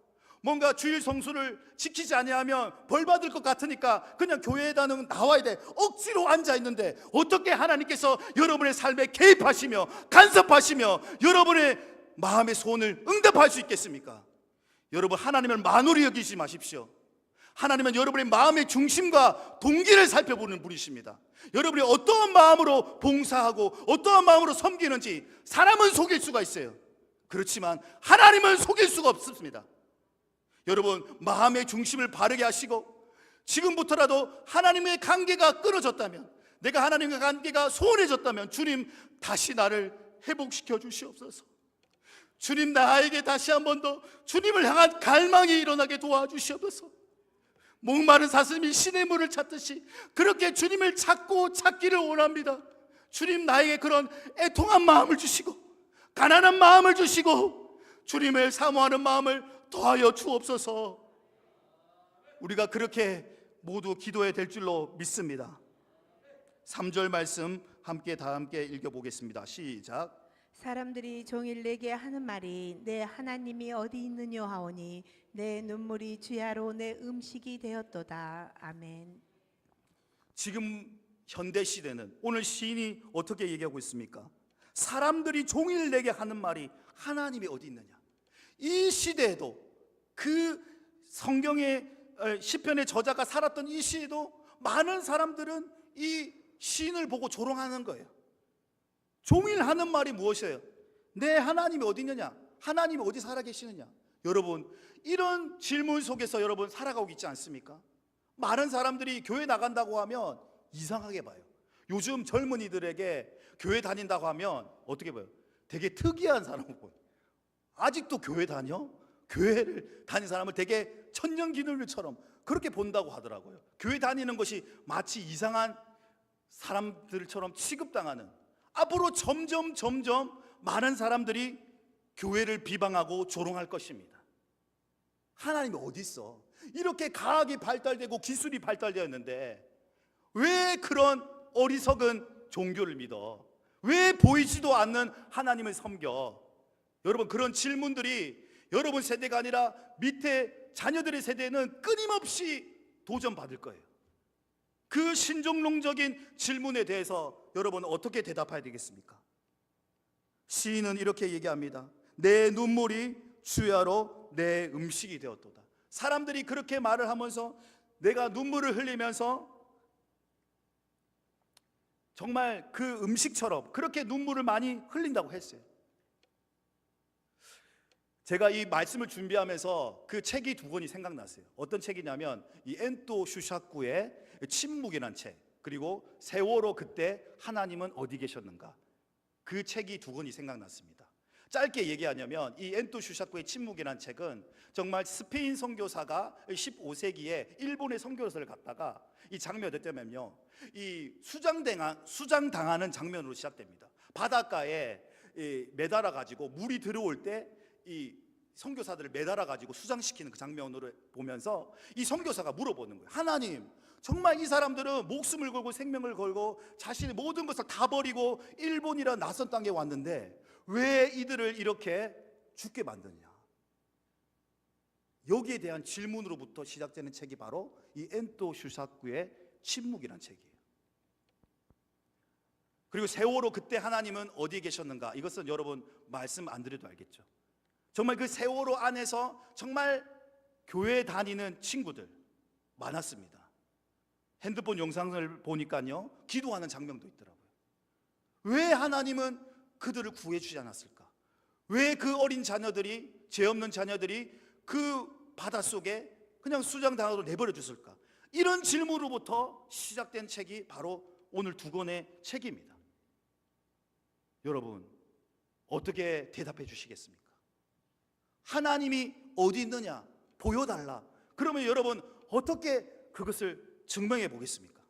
뭔가 주일 성수를 지키지 아니하면 벌 받을 것 같으니까 그냥 교회에다는 나와야 돼. 억지로 앉아 있는데 어떻게 하나님께서 여러분의 삶에 개입하시며 간섭하시며 여러분의 마음의 소원을 응답할 수 있겠습니까? 여러분, 하나님을 만홀히 여기지 마십시오. 하나님은 여러분의 마음의 중심과 동기를 살펴보는 분이십니다. 여러분이 어떠한 마음으로 봉사하고 어떠한 마음으로 섬기는지 사람은 속일 수가 있어요. 그렇지만 하나님은 속일 수가 없습니다. 여러분, 마음의 중심을 바르게 하시고 지금부터라도 하나님의 관계가 끊어졌다면, 내가 하나님과 관계가 소원해졌다면 주님 다시 나를 회복시켜 주시옵소서. 주님, 나에게 다시 한 번 더 주님을 향한 갈망이 일어나게 도와주시옵소서. 목마른 사슴이 신의 물을 찾듯이 그렇게 주님을 찾고 찾기를 원합니다. 주님, 나에게 그런 애통한 마음을 주시고 가난한 마음을 주시고 주님을 사모하는 마음을 더하여 주옵소서. 우리가 그렇게 모두 기도해야 될 줄로 믿습니다. 3절 말씀 다 함께 읽어보겠습니다. 시작. 사람들이 종일 내게 하는 말이 내 하나님이 어디 있느냐 하오니 내 눈물이 주야로 내 음식이 되었도다. 아멘. 지금 현대 시대는 오늘 시인이 어떻게 얘기하고 있습니까? 사람들이 종일 내게 하는 말이 하나님이 어디 있느냐. 이 시대에도, 그 성경의 시편의 저자가 살았던 이 시에도 많은 사람들은 이 시인을 보고 조롱하는 거예요. 종일 하는 말이 무엇이에요? 내 하나님이 어디 있느냐? 하나님이 어디 살아 계시느냐? 여러분, 이런 질문 속에서 여러분 살아가고 있지 않습니까? 많은 사람들이 교회 나간다고 하면 이상하게 봐요. 요즘 젊은이들에게 교회 다닌다고 하면 어떻게 봐요? 되게 특이한 사람을 보여요. 아직도 교회 다녀? 교회를 다닌 사람을 되게 천년기념일처럼 그렇게 본다고 하더라고요. 교회 다니는 것이 마치 이상한 사람들처럼 취급당하는, 앞으로 점점 많은 사람들이 교회를 비방하고 조롱할 것입니다. 하나님이 어디 있어? 이렇게 과학이 발달되고 기술이 발달되었는데 왜 그런 어리석은 종교를 믿어? 왜 보이지도 않는 하나님을 섬겨? 여러분, 그런 질문들이 여러분 세대가 아니라 밑에 자녀들의 세대는 끊임없이 도전받을 거예요. 그 신종론적인 질문에 대해서 여러분 어떻게 대답해야 되겠습니까? 시인은 이렇게 얘기합니다. 내 눈물이 주야로 내 음식이 되었도다. 사람들이 그렇게 말을 하면서 내가 눈물을 흘리면서 정말 그 음식처럼 그렇게 눈물을 많이 흘린다고 했어요. 제가 이 말씀을 준비하면서 그 책이 두 권이 생각났어요. 어떤 책이냐면 이 엔또 슈샤쿠의 침묵이라는 책, 그리고 세월호 그때 하나님은 어디 계셨는가, 그 책이 두 권이 생각났습니다. 짧게 얘기하냐면 이 엔또 슈샤쿠의 침묵이라는 책은 정말 스페인 선교사가 15세기에 일본의 선교사를 갔다가 이 장면이 어땠냐면요, 이 수장당하는 장면으로 시작됩니다. 바닷가에 매달아 가지고 물이 들어올 때 이 선교사들을 매달아 가지고 수장시키는 그 장면으로 보면서 이 선교사가 물어보는 거예요. 하나님, 정말 이 사람들은 목숨을 걸고 생명을 걸고 자신의 모든 것을 다 버리고 일본이라는 낯선 땅에 왔는데 왜 이들을 이렇게 죽게 만드냐? 여기에 대한 질문으로부터 시작되는 책이 바로 이 엔또 슈사쿠의 침묵이라는 책이에요. 그리고 세월호 그때 하나님은 어디에 계셨는가, 이것은 여러분 말씀 안 드려도 알겠죠. 정말 그 세월호 안에서 정말 교회 다니는 친구들 많았습니다. 핸드폰 영상을 보니까요, 기도하는 장면도 있더라고요. 왜 하나님은 그들을 구해주지 않았을까? 왜 그 어린 자녀들이, 죄 없는 자녀들이 그 바닷속에 그냥 수장당하도록 내버려 줬을까? 이런 질문으로부터 시작된 책이 바로 오늘 두 권의 책입니다. 여러분, 어떻게 대답해 주시겠습니까? 하나님이 어디 있느냐? 보여달라. 그러면 여러분 어떻게 그것을 증명해 보겠습니까?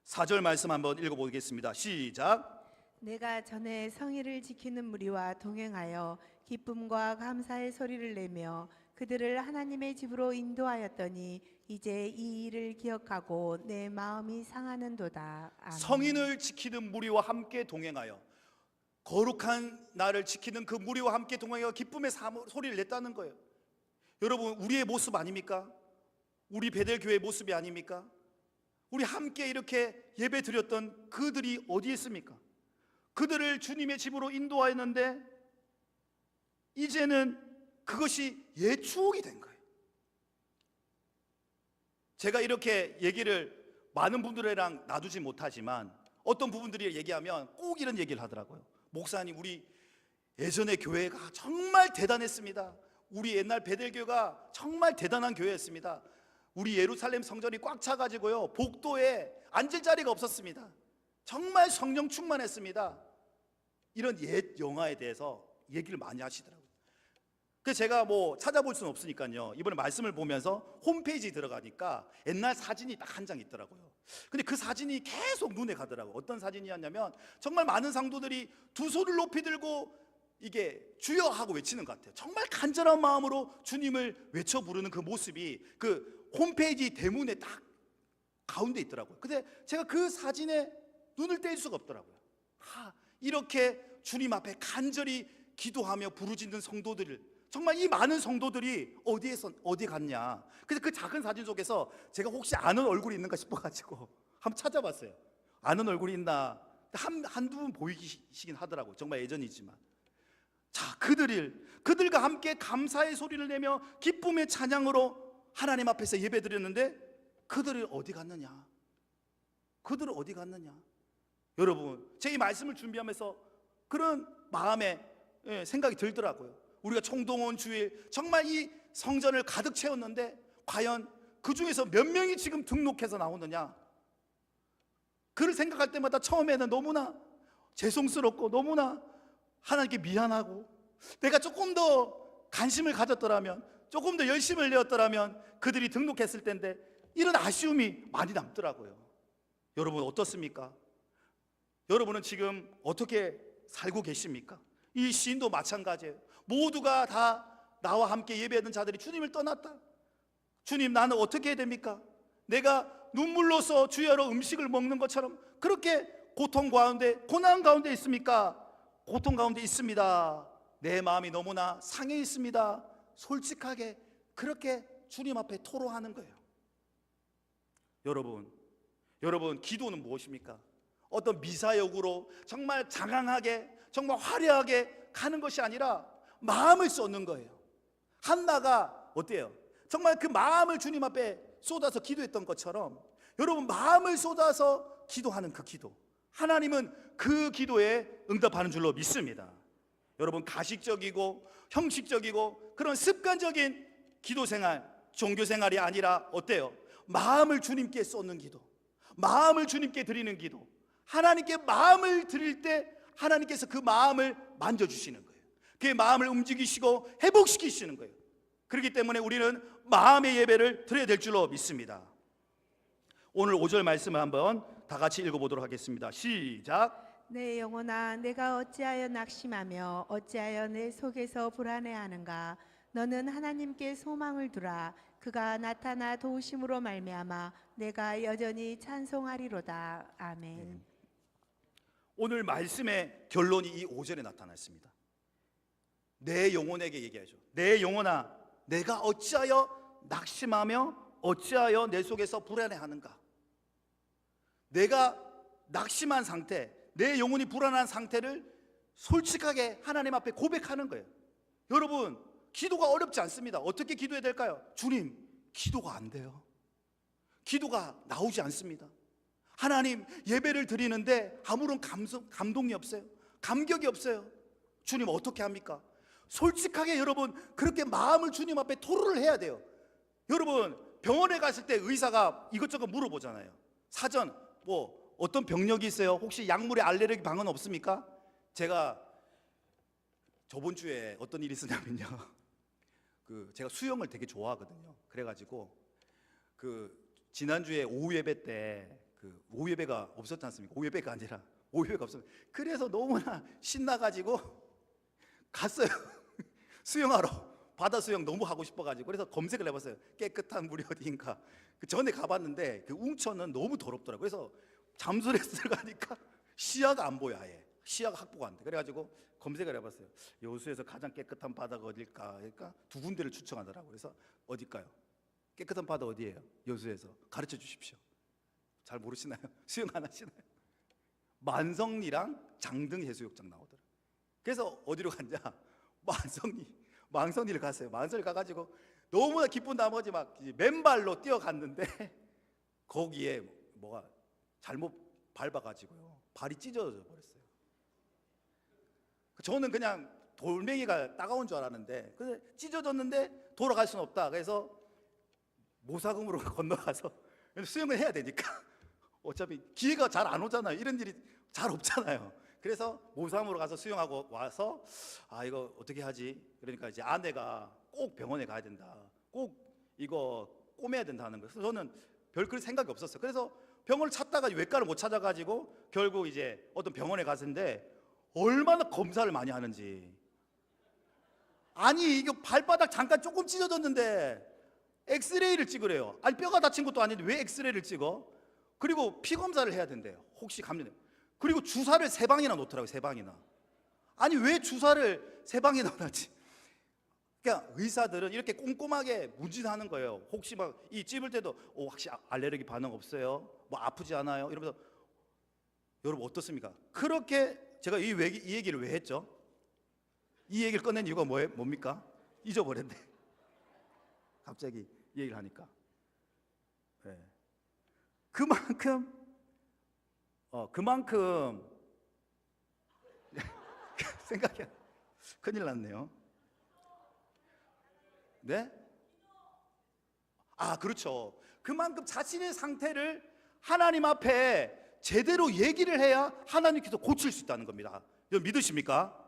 4절 말씀 한번 읽어보겠습니다. 시작. 내가 전에 성의를 지키는 무리와 동행하여 기쁨과 감사의 소리를 내며 그들을 하나님의 집으로 인도하였더니 이제 이 일을 기억하고 내 마음이 상하는도다. 아멘. 성인을 지키는 무리와 함께 동행하여, 거룩한 나를 지키는 그 무리와 함께 동행하여 기쁨의 소리를 냈다는 거예요. 여러분, 우리의 모습 아닙니까? 우리 베델교회의 모습이 아닙니까? 우리 함께 이렇게 예배 드렸던 그들이 어디에 있습니까? 그들을 주님의 집으로 인도하였는데 이제는 그것이 옛 추억이 된 거예요. 제가 이렇게 얘기를 많은 분들이랑 나누지 못하지만 어떤 부분들이 얘기하면 꼭 이런 얘기를 하더라고요. 목사님, 우리 예전에 교회가 정말 대단했습니다. 우리 옛날 베델교회가 정말 대단한 교회였습니다. 우리 예루살렘 성전이 꽉 차가지고요, 복도에 앉을 자리가 없었습니다. 정말 성령 충만했습니다. 이런 옛 영화에 대해서 얘기를 많이 하시더라고요. 그래서 제가 뭐 찾아볼 수는 없으니까요, 이번에 말씀을 보면서 홈페이지에 들어가니까 옛날 사진이 딱 한 장 있더라고요. 근데 그 사진이 계속 눈에 가더라고요. 어떤 사진이었냐면 정말 많은 상도들이 두 손을 높이 들고 이게 주여 하고 외치는 것 같아요. 정말 간절한 마음으로 주님을 외쳐 부르는 그 모습이 그 홈페이지 대문에 딱 가운데 있더라고요. 근데 제가 그 사진에 눈을 뗄 수가 없더라고요. 이렇게 주님 앞에 간절히 기도하며 부르짖는 성도들을, 정말 이 많은 성도들이 어디 갔냐. 그래서 그 작은 사진 속에서 제가 혹시 아는 얼굴이 있는가 싶어가지고 한번 찾아봤어요. 아는 얼굴이 있나. 한두 분 보이시긴 하더라고요. 정말 예전이지만. 자, 그들과 함께 감사의 소리를 내며 기쁨의 찬양으로 하나님 앞에서 예배 드렸는데 그들이 어디 갔느냐? 그들은 어디 갔느냐? 여러분, 제 이 말씀을 준비하면서 그런 마음에 생각이 들더라고요. 우리가 총동원 주일 정말 이 성전을 가득 채웠는데 과연 그 중에서 몇 명이 지금 등록해서 나오느냐? 그를 생각할 때마다 처음에는 너무나 죄송스럽고 너무나 하나님께 미안하고, 내가 조금 더 관심을 가졌더라면, 조금 더 열심을 내었더라면 그들이 등록했을 텐데, 이런 아쉬움이 많이 남더라고요. 여러분 어떻습니까? 여러분은 지금 어떻게 살고 계십니까? 이 시인도 마찬가지예요. 모두가 다 나와 함께 예배하던 자들이 주님을 떠났다. 주님, 나는 어떻게 해야 됩니까? 내가 눈물로서 주여로 음식을 먹는 것처럼 그렇게 고통 가운데, 고난 가운데 있습니까? 고통 가운데 있습니다. 내 마음이 너무나 상해 있습니다. 솔직하게 그렇게 주님 앞에 토로하는 거예요. 여러분 기도는 무엇입니까? 어떤 미사역으로 정말 장황하게, 정말 화려하게 가는 것이 아니라 마음을 쏟는 거예요. 한나가 어때요? 정말 그 마음을 주님 앞에 쏟아서 기도했던 것처럼, 여러분 마음을 쏟아서 기도하는 그 기도, 하나님은 그 기도에 응답하는 줄로 믿습니다. 여러분 가식적이고 형식적이고 그런 습관적인 기도 생활, 종교 생활이 아니라 어때요? 마음을 주님께 쏟는 기도, 마음을 주님께 드리는 기도. 하나님께 마음을 드릴 때 하나님께서 그 마음을 만져주시는 거예요. 그 마음을 움직이시고 회복시키시는 거예요. 그렇기 때문에 우리는 마음의 예배를 드려야 될 줄로 믿습니다. 오늘 5절 말씀을 한번 다 같이 읽어보도록 하겠습니다. 시작. 내 영혼아, 내가 어찌하여 낙심하며 어찌하여 내 속에서 불안해하는가? 너는 하나님께 소망을 두라. 그가 나타나 도우심으로 말미암아 내가 여전히 찬송하리로다. 아멘. 오늘 말씀의 결론이 이 5절에 나타나 있습니다. 내 영혼에게 얘기하죠. 내 영혼아, 내가 어찌하여 낙심하며 어찌하여 내 속에서 불안해하는가? 내가 낙심한 상태, 내 영혼이 불안한 상태를 솔직하게 하나님 앞에 고백하는 거예요. 여러분, 기도가 어렵지 않습니다. 어떻게 기도해야 될까요? 주님, 기도가 안 돼요. 기도가 나오지 않습니다. 하나님, 예배를 드리는데 아무런 감동이 없어요. 감격이 없어요. 주님, 어떻게 합니까? 솔직하게 여러분 그렇게 마음을 주님 앞에 토로를 해야 돼요. 여러분 병원에 갔을 때 의사가 이것저것 물어보잖아요. 사전 뭐 어떤 병력이 있어요? 혹시 약물에 알레르기 반응 없습니까? 제가 저번 주에 어떤 일이 있었냐면요. 제가 수영을 되게 좋아하거든요. 그래가지고 지난주에 오후 예배 때 오후 예배가 없었지 않습니까? 오후 예배가 아니라 오후 예배가 없었어요. 그래서 너무나 신나가지고 갔어요. 수영하러. 바다 수영 너무 하고 싶어가지고 그래서 검색을 해봤어요. 깨끗한 물이 어디인가. 그 전에 가봤는데 그 웅천은 너무 더럽더라고요. 그래서 잠수를 들어가니까 시야가 안 보여. 아예 시야가 확보가 안 돼. 그래가지고 검색을 해봤어요. 여수에서 가장 깨끗한 바다가 어딜까? 그러니까 두 군데를 추천하더라고요. 그래서 어딜까요? 깨끗한 바다 어디예요? 여수에서. 가르쳐 주십시오. 잘 모르시나요? 수영 안 하시나요? 만성리랑 장등 해수욕장 나오더라고요. 그래서 어디로 갔냐? 망성리를 갔어요. 망성리 가가지고 너무나 기쁜 나머지 막 맨발로 뛰어갔는데 거기에 뭐가 잘못 밟아가지고요. 발이 찢어져 버렸어요. 저는 그냥 돌멩이가 따가운 줄 알았는데 찢어졌는데 돌아갈 수는 없다. 그래서 모사금으로 건너가서 수영을 해야 되니까 어차피 기회가 잘 안 오잖아요. 이런 일이 잘 없잖아요. 그래서 모삼으로 가서 수영하고 와서 이거 어떻게 하지? 그러니까 이제 아내가 꼭 병원에 가야 된다. 꼭 이거 꼬매야 된다는 거예요. 그래서 저는 별 그런 생각이 없었어요. 그래서 병원을 찾다가 외과를 못 찾아가지고 결국 이제 어떤 병원에 갔는데 얼마나 검사를 많이 하는지. 아니 이거 발바닥 잠깐 조금 찢어졌는데 엑스레이를 찍으래요. 아니 뼈가 다친 것도 아닌데 왜 엑스레이를 찍어? 그리고 피 검사를 해야 된대요. 혹시 감염돼. 그리고 주사를 3방이나 놓더라고요. 3방이나. 아니 왜 주사를 3방이나 놨지? 그러니까 의사들은 이렇게 꼼꼼하게 문진하는 거예요. 혹시 막 이 찝을 때도 혹시 알레르기 반응 없어요? 뭐 아프지 않아요? 이러면서. 여러분 어떻습니까? 그렇게 제가 이 얘기를 왜 했죠? 이 얘기를 꺼낸 이유가 뭡니까? 잊어버렸네. 갑자기 이 얘기를 하니까. 네. 그만큼 생각이 큰일 났네요. 네? 그렇죠. 그만큼 자신의 상태를 하나님 앞에 제대로 얘기를 해야 하나님께서 고칠 수 있다는 겁니다. 여러분 믿으십니까?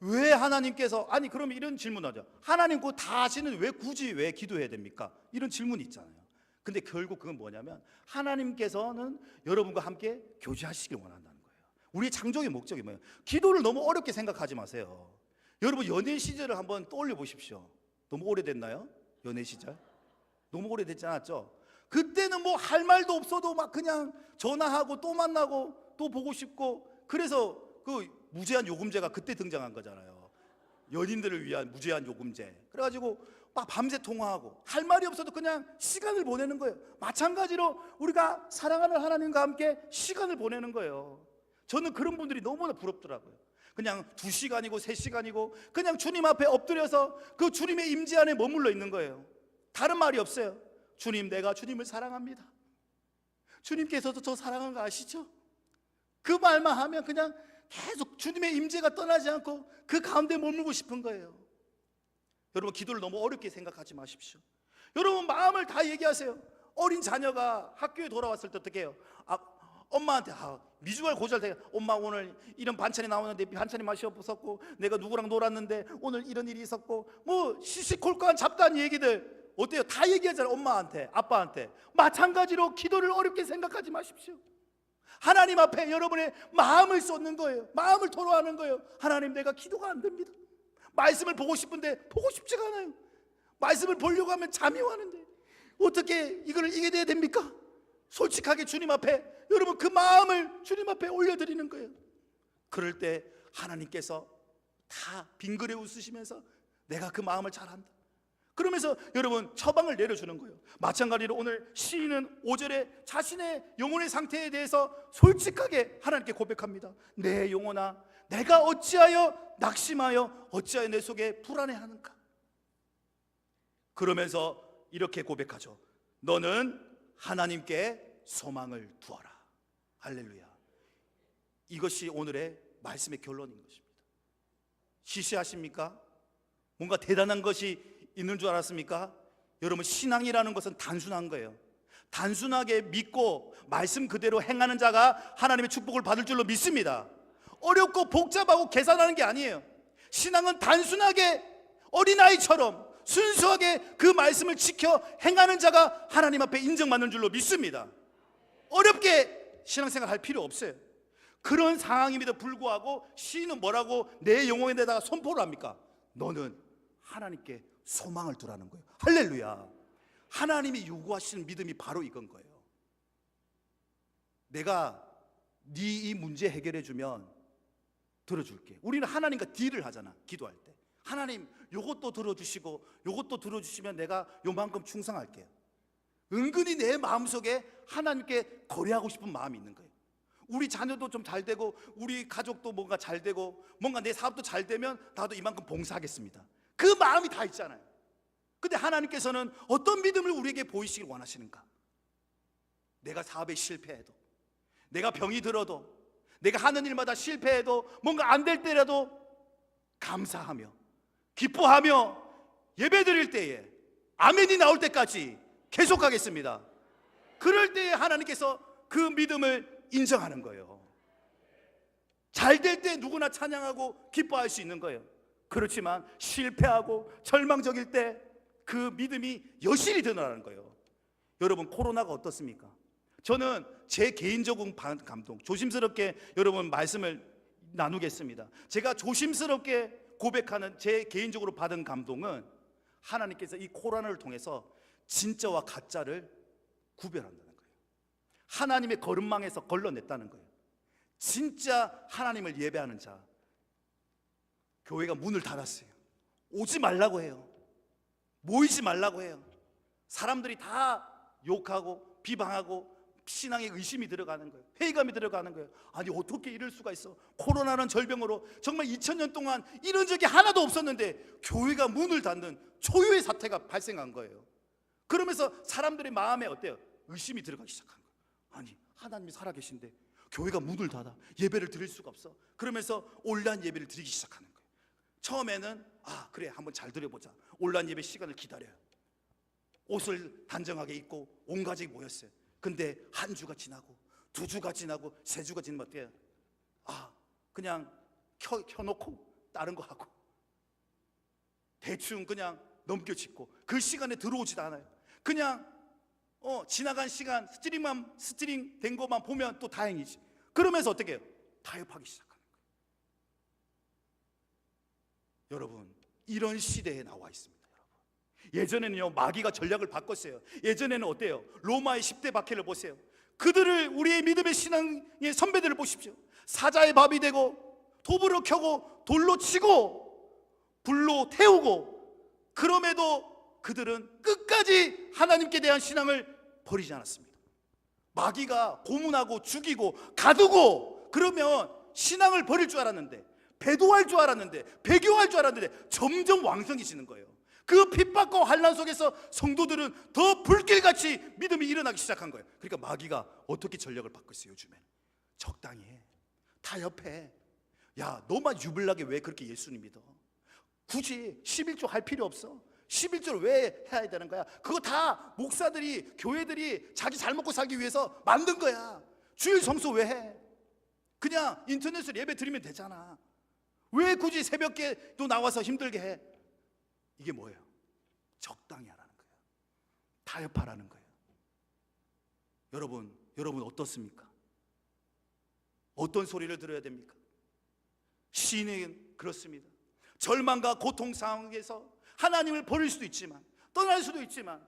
왜 하나님께서, 아니 그러면 이런 질문하죠. 하나님 그거 다 아시는 왜 굳이 왜 기도해야 됩니까? 이런 질문이 있잖아요. 근데 결국 그건 뭐냐면 하나님께서는 여러분과 함께 교제하시길 원한다는 거예요. 우리의 창조의 목적이 뭐예요? 기도를 너무 어렵게 생각하지 마세요. 여러분 연애 시절을 한번 떠올려 보십시오. 너무 오래됐나요? 연애 시절? 너무 오래됐지 않았죠? 그때는 뭐 할 말도 없어도 막 그냥 전화하고 또 만나고 또 보고 싶고, 그래서 그 무제한 요금제가 그때 등장한 거잖아요. 연인들을 위한 무제한 요금제. 그래가지고 막 밤새 통화하고 할 말이 없어도 그냥 시간을 보내는 거예요. 마찬가지로 우리가 사랑하는 하나님과 함께 시간을 보내는 거예요. 저는 그런 분들이 너무나 부럽더라고요. 그냥 2시간이고 3시간이고 그냥 주님 앞에 엎드려서 그 주님의 임재 안에 머물러 있는 거예요. 다른 말이 없어요. 주님, 내가 주님을 사랑합니다. 주님께서도 저 사랑하는 거 아시죠? 그 말만 하면 그냥 계속 주님의 임재가 떠나지 않고 그 가운데 머물고 싶은 거예요. 여러분 기도를 너무 어렵게 생각하지 마십시오. 여러분 마음을 다 얘기하세요. 어린 자녀가 학교에 돌아왔을 때 어떻게 해요? 엄마한테 미주알 고지할 때, 엄마 오늘 이런 반찬이 나오는데 반찬이 맛이 없었고 내가 누구랑 놀았는데 오늘 이런 일이 있었고, 뭐 시시콜콜한 잡다한 얘기들 어때요? 다 얘기하잖아요. 엄마한테, 아빠한테. 마찬가지로 기도를 어렵게 생각하지 마십시오. 하나님 앞에 여러분의 마음을 쏟는 거예요. 마음을 토로하는 거예요. 하나님, 내가 기도가 안 됩니다. 말씀을 보고 싶은데 보고 싶지가 않아요. 말씀을 보려고 하면 잠이 와는데 어떻게 이걸 이겨내야 됩니까? 솔직하게 주님 앞에 여러분 그 마음을 주님 앞에 올려드리는 거예요. 그럴 때 하나님께서 다 빙그레 웃으시면서 내가 그 마음을 잘 안다, 그러면서 여러분 처방을 내려주는 거예요. 마찬가지로 오늘 시인은 5절에 자신의 영혼의 상태에 대해서 솔직하게 하나님께 고백합니다. 내 영혼아, 내가 어찌하여 낙심하여 어찌하여 내 속에 불안해하는가. 그러면서 이렇게 고백하죠. 너는 하나님께 소망을 두어라. 할렐루야. 이것이 오늘의 말씀의 결론인 것입니다. 시시하십니까? 뭔가 대단한 것이 있는 줄 알았습니까? 여러분 신앙이라는 것은 단순한 거예요. 단순하게 믿고 말씀 그대로 행하는 자가 하나님의 축복을 받을 줄로 믿습니다. 어렵고 복잡하고 계산하는 게 아니에요. 신앙은 단순하게 어린아이처럼 순수하게 그 말씀을 지켜 행하는 자가 하나님 앞에 인정받는 줄로 믿습니다. 어렵게 신앙생활 할 필요 없어요. 그런 상황임에도 불구하고 시인은 뭐라고 내 영혼에다가 선포를 합니까? 너는 하나님께 소망을 두라는 거예요. 할렐루야. 하나님이 요구하시는 믿음이 바로 이건 거예요. 내가 네 이 문제 해결해 주면 들어줄게. 우리는 하나님과 딜을 하잖아. 기도할 때 하나님 요것도 들어주시고 요것도 들어주시면 내가 요만큼 충성할게요. 은근히 내 마음속에 하나님께 거래하고 싶은 마음이 있는 거예요. 우리 자녀도 좀 잘 되고 우리 가족도 뭔가 잘 되고 뭔가 내 사업도 잘 되면 나도 이만큼 봉사하겠습니다. 그 마음이 다 있잖아요. 근데 하나님께서는 어떤 믿음을 우리에게 보이시길 원하시는가? 내가 사업에 실패해도, 내가 병이 들어도, 내가 하는 일마다 실패해도, 뭔가 안 될 때라도 감사하며 기뻐하며 예배드릴 때에 아멘이 나올 때까지 계속하겠습니다. 그럴 때에 하나님께서 그 믿음을 인정하는 거예요. 잘 될 때 누구나 찬양하고 기뻐할 수 있는 거예요. 그렇지만 실패하고 절망적일 때 그 믿음이 여실히 드러나는 거예요. 여러분 코로나가 어떻습니까? 저는 제 개인적인 감동, 조심스럽게 여러분 말씀을 나누겠습니다. 제가 조심스럽게 고백하는 제 개인적으로 받은 감동은 하나님께서 이 코로나를 통해서 진짜와 가짜를 구별한다는 거예요. 하나님의 거름망에서 걸러냈다는 거예요. 진짜 하나님을 예배하는 자, 교회가 문을 닫았어요. 오지 말라고 해요. 모이지 말라고 해요. 사람들이 다 욕하고 비방하고 신앙에 의심이 들어가는 거예요. 회의감이 들어가는 거예요. 아니 어떻게 이럴 수가 있어. 코로나라는 절병으로 정말 2000년 동안 이런 적이 하나도 없었는데 교회가 문을 닫는 초유의 사태가 발생한 거예요. 그러면서 사람들의 마음에 어때요? 의심이 들어가기 시작한 거예요. 아니 하나님이 살아계신데 교회가 문을 닫아 예배를 드릴 수가 없어. 그러면서 온라인 예배를 드리기 시작하는 거예요. 처음에는 그래 한번 잘 드려보자. 온라인 예배 시간을 기다려요. 옷을 단정하게 입고 온 가족이 모였어요. 근데 한 주가 지나고 두 주가 지나고 세 주가 지나면 어때요? 그냥 켜놓고 다른 거 하고 대충 그냥 넘겨짚고 그 시간에 들어오지도 않아요. 그냥 지나간 시간 스트링 된 것만 보면 또 다행이지. 그러면서 어떻게 해요? 타협하기 시작하는 거예요. 여러분, 이런 시대에 나와 있습니다. 예전에는요, 마귀가 전략을 바꿨어요. 예전에는 어때요? 로마의 10대 박해를 보세요. 그들을, 우리의 믿음의 신앙의 선배들을 보십시오. 사자의 밥이 되고 도불을 켜고 돌로 치고 불로 태우고, 그럼에도 그들은 끝까지 하나님께 대한 신앙을 버리지 않았습니다. 마귀가 고문하고 죽이고 가두고 그러면 신앙을 버릴 줄 알았는데, 배도할 줄 알았는데, 배교할 줄 알았는데 점점 왕성해지는 거예요. 그 핍박과 환난 속에서 성도들은 더 불길같이 믿음이 일어나기 시작한 거예요. 그러니까 마귀가 어떻게 전략을 바꿨어요? 요즘에 적당히 해, 타협해. 야, 너만 유별나게 왜 그렇게 예수님 믿어? 굳이 11조 할 필요 없어. 11조를 왜 해야 되는 거야? 그거 다 목사들이, 교회들이 자기 잘 먹고 살기 위해서 만든 거야. 주일 성수 왜 해? 그냥 인터넷으로 예배 드리면 되잖아. 왜 굳이 새벽에도 나와서 힘들게 해? 이게 뭐예요? 적당히 하라는 거예요. 타협하라는 거예요. 여러분 어떻습니까? 어떤 소리를 들어야 됩니까? 시인은 그렇습니다. 절망과 고통 상황에서 하나님을 버릴 수도 있지만, 떠날 수도 있지만,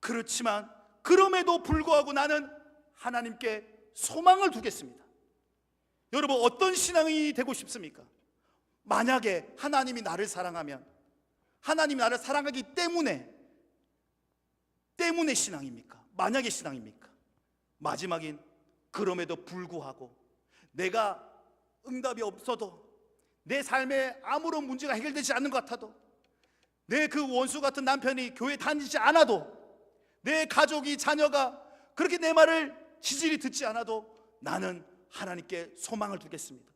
그렇지만 그럼에도 불구하고 나는 하나님께 소망을 두겠습니다. 여러분, 어떤 신앙이 되고 싶습니까? 만약에 하나님이 나를 사랑하면, 하나님이 나를 사랑하기 때문에 신앙입니까? 만약에 신앙입니까? 마지막인 그럼에도 불구하고 내가 응답이 없어도, 내 삶에 아무런 문제가 해결되지 않는 것 같아도, 내 그 원수 같은 남편이 교회 다니지 않아도, 내 가족이, 자녀가 그렇게 내 말을 지질이 듣지 않아도 나는 하나님께 소망을 두겠습니다.